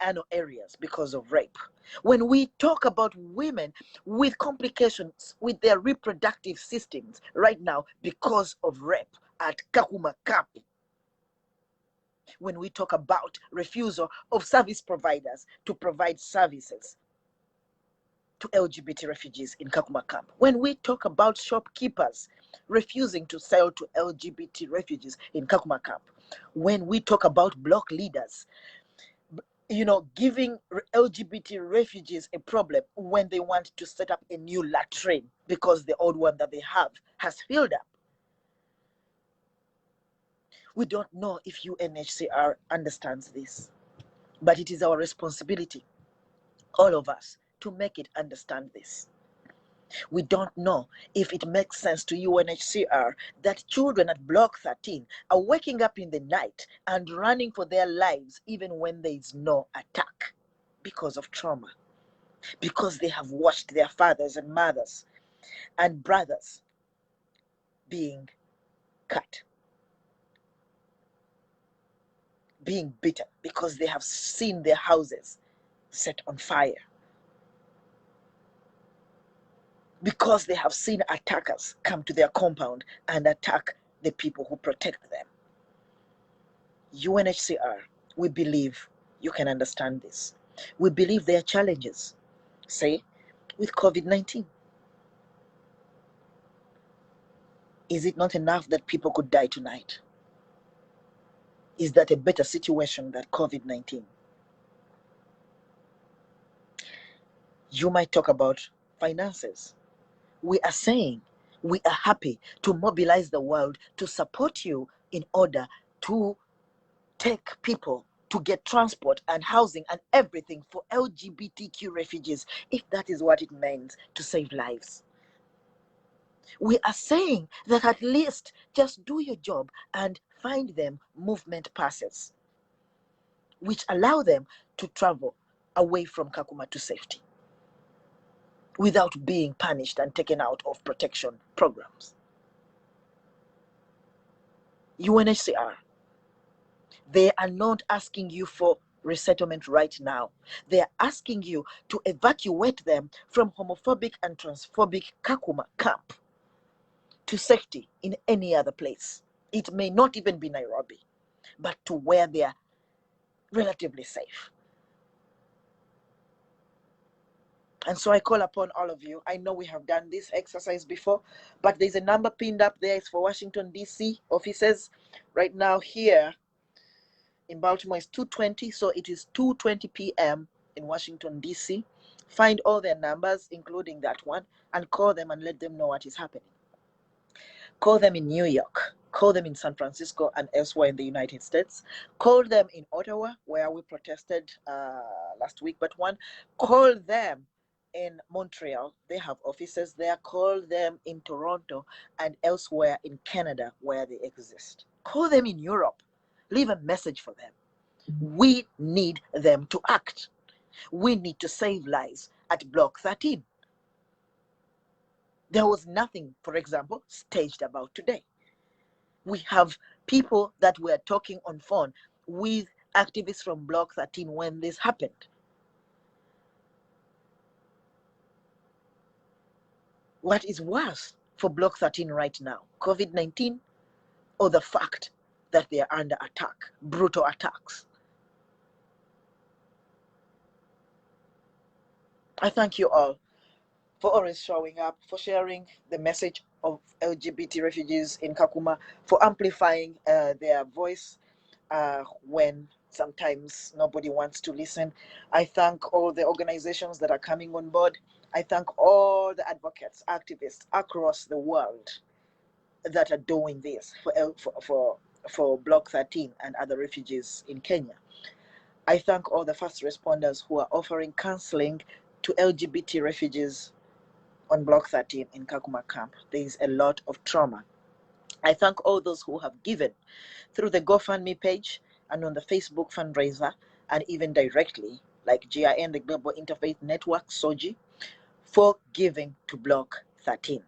anal areas because of rape, when we talk about women with complications with their reproductive systems right now because of rape at Kakuma camp, when we talk about refusal of service providers to provide services to LGBT refugees in Kakuma camp, when we talk about shopkeepers refusing to sell to LGBT refugees in Kakuma camp, when we talk about block leaders, giving LGBT refugees a problem when they want to set up a new latrine because the old one that they have has filled up. We don't know if UNHCR understands this, but it is our responsibility, all of us, to make it understand this. We don't know if it makes sense to UNHCR that children at Block 13 are waking up in the night and running for their lives even when there is no attack because of trauma. because they have watched their fathers and mothers and brothers being cut, being beaten, because they have seen their houses set on fire, because they have seen attackers come to their compound and attack the people who protect them. UNHCR, we believe you can understand this. We believe there are challenges, say, with COVID-19. Is it not enough that people could die tonight? Is that a better situation than COVID-19? You might talk about finances. We are saying we are happy to mobilize the world to support you in order to take people to get transport and housing and everything for LGBTQ refugees, if that is what it means to save lives. We are saying that at least just do your job and find them movement passes, which allow them to travel away from Kakuma to safety without being punished and taken out of protection programs. UNHCR, they are not asking you for resettlement right now. They are asking you to evacuate them from homophobic and transphobic Kakuma camp to safety in any other place. It may not even be Nairobi, but to where they are relatively safe. And so I call upon all of you. I know we have done this exercise before, but there's a number pinned up there. It's for Washington, D.C. offices. Right now here in Baltimore is 2:20, so it is 2:20 p.m. in Washington, D.C. Find all their numbers, including that one, and call them and let them know what is happening. Call them in New York. Call them in San Francisco and elsewhere in the United States. Call them in Ottawa, where we protested last week, but one. Call them in Montreal. They have offices there. Call them in Toronto and elsewhere in Canada where they exist. Call them in Europe. Leave a message for them. We need them to act. We need to save lives at Block 13. There was nothing, for example, staged about today. We have people that were talking on phone with activists from Block 13 when this happened. What is worse for Block 13 right now? COVID-19 or the fact that they are under attack, brutal attacks? I thank you all for always showing up, for sharing the message of LGBT refugees in Kakuma, for amplifying their voice when sometimes nobody wants to listen. I thank all the organizations that are coming on board. I thank all the advocates, activists across the world that are doing this for Block 13 and other refugees in Kenya. I thank all the first responders who are offering counseling to LGBT refugees on Block 13 in Kakuma camp. There is a lot of trauma. I thank all those who have given through the GoFundMe page and on the Facebook fundraiser, and even directly, like GIN, the Global Interfaith Network, SOGI, for giving to Block 13.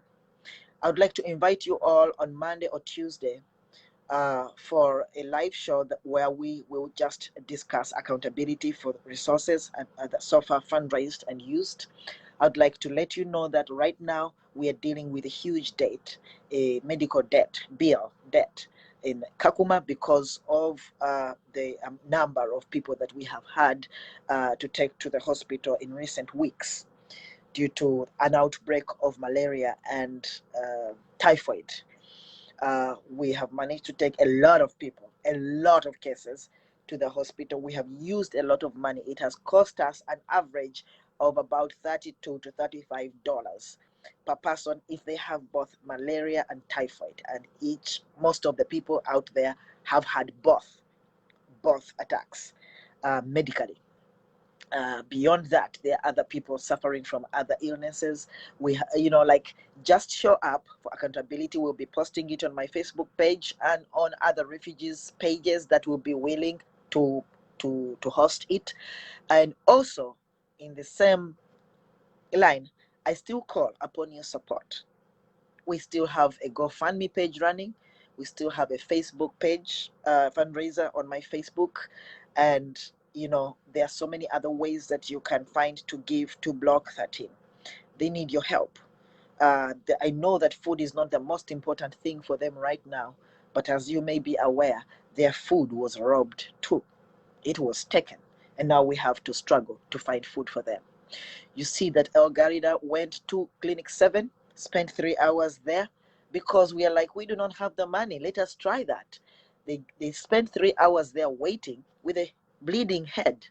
I would like to invite you all on Monday or Tuesday for a live show where we will just discuss accountability for resources and that so far fundraised and used. I'd like to let you know that right now we are dealing with a huge debt, a medical debt, bill debt in Kakuma because of the number of people that we have had to take to the hospital in recent weeks due to an outbreak of malaria and typhoid. We have managed to take a lot of people, a lot of cases to the hospital. We have used a lot of money. It has cost us an average of about $32 to $35 per person if they have both malaria and typhoid. And most of the people out there have had both attacks medically. Beyond that, there are other people suffering from other illnesses. Just show up for accountability. We'll be posting it on my Facebook page and on other refugees pages that will be willing to host it. And also in the same Elaine, I still call upon your support. We still have a GoFundMe page running. We still have a Facebook page, fundraiser on my Facebook. And, there are so many other ways that you can find to give to Block 13. They need your help. I know that food is not the most important thing for them right now, but as you may be aware, their food was robbed too. It was taken, and now we have to struggle to find food for them. You see that El Garida went to Clinic 7, spent 3 hours there because we are like, we do not have the money. Let us try that. They spent 3 hours there waiting with a bleeding head,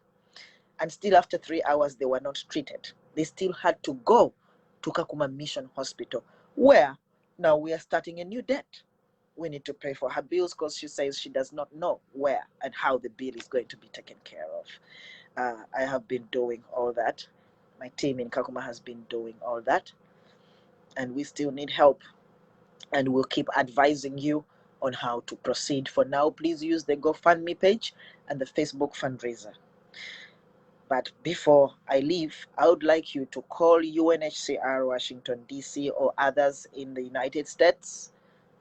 and still after 3 hours, they were not treated. They still had to go to Kakuma Mission Hospital, where now we are starting a new debt. We need to pay for her bills because she says she does not know where and how the bill is going to be taken care of. I have been doing all that. My team in Kakuma has been doing all that. And we still need help. And we'll keep advising you on how to proceed. For now, please use the GoFundMe page and the Facebook fundraiser. But before I leave, I would like you to call UNHCR Washington, D.C. or others in the United States,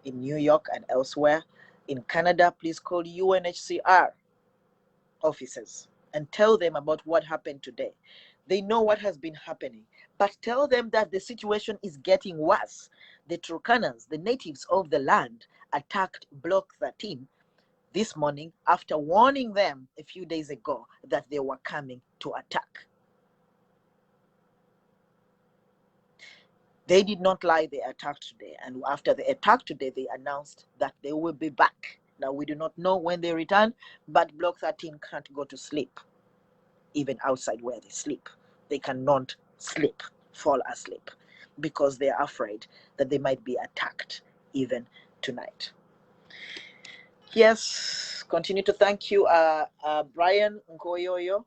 in New York and elsewhere. In Canada, please call UNHCR officers and tell them about what happened today. They know what has been happening, but tell them that the situation is getting worse. The Turkanas, the natives of the land, attacked Block 13 this morning after warning them a few days ago that they were coming to attack. They did not lie, they attacked today. And after the attack today, they announced that they will be back. Now, we do not know when they return, but Block 13 can't go to sleep, even outside where they sleep. They cannot sleep, fall asleep, because they are afraid that they might be attacked even tonight. Yes, continue to thank you, Brian Nkoyoyo,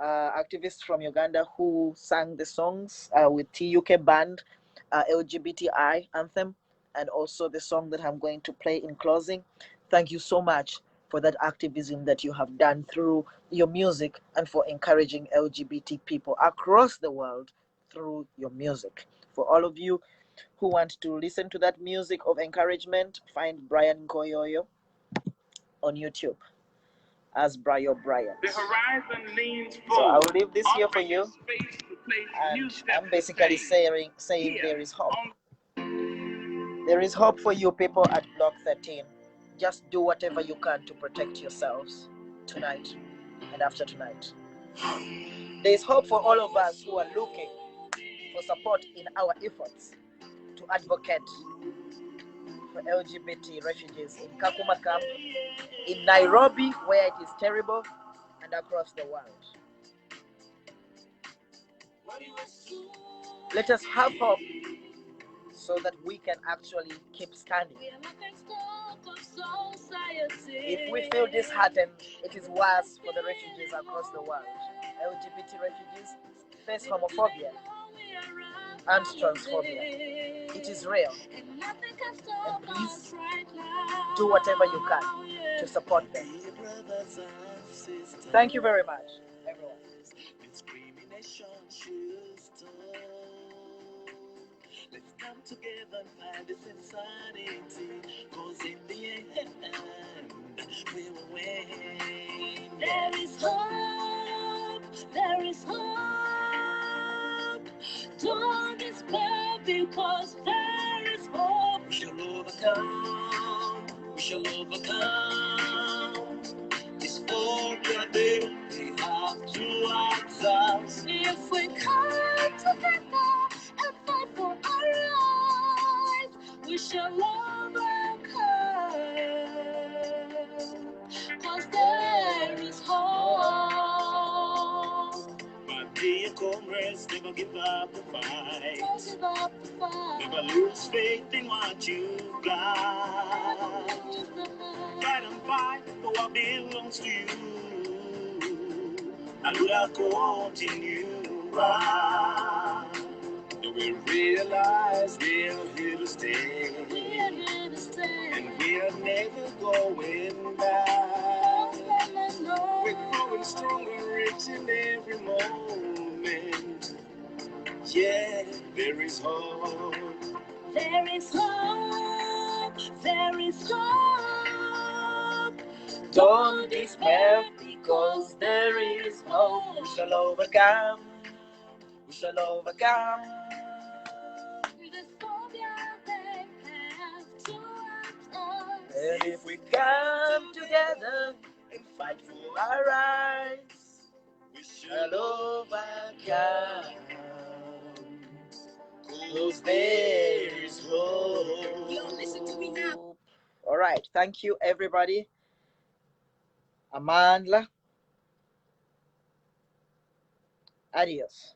activist from Uganda who sang the songs with TUK band, LGBTI anthem, and also the song that I'm going to play in closing. Thank you so much for that activism that you have done through your music and for encouraging LGBT people across the world through your music. For all of you who want to listen to that music of encouragement, find Brian Nkoyoyo on YouTube as Brian Bryant. The horizon leans forward. So I will leave this here for you. And I'm basically saying there is hope. There is hope for you people at Block 13. Just do whatever you can to protect yourselves tonight and after tonight. There is hope for all of us who are looking for support in our efforts to advocate for LGBT refugees in Kakuma camp, in Nairobi where it is terrible, and across the world. Let us have hope so that we can actually keep standing. If we feel disheartened, it is worse for the refugees across the world. LGBT refugees face homophobia and transphobia. It is real. And please do whatever you can to support them. Thank you very much, everyone. Let's come together and find this insanity, 'cause in the end, we will win. There is hope, there is hope. Don't despair because there is hope. We shall overcome, we shall overcome. This phobia they have to ourselves. If we come together and fight for our rights, we shall overcome. 'Cause there is hope. My dear comrades, never give up the fight. Don't give up the fight. Never lose faith in what you've got. Fight and fight for what belongs to you. And we'll continue on. And we realize we're here to stay. We're here to stay. And we're never going back. No. We're growing stronger each and every moment. Yeah, there is hope. There is hope, there is hope. Don't despair because there is hope. We shall overcome. We shall overcome. The phobia they have towards us. And if we come together and fight for our rights, we shall overcome. 'Cause there is hope. Yo, listen to me now. All right, thank you everybody. Amandla. Adios.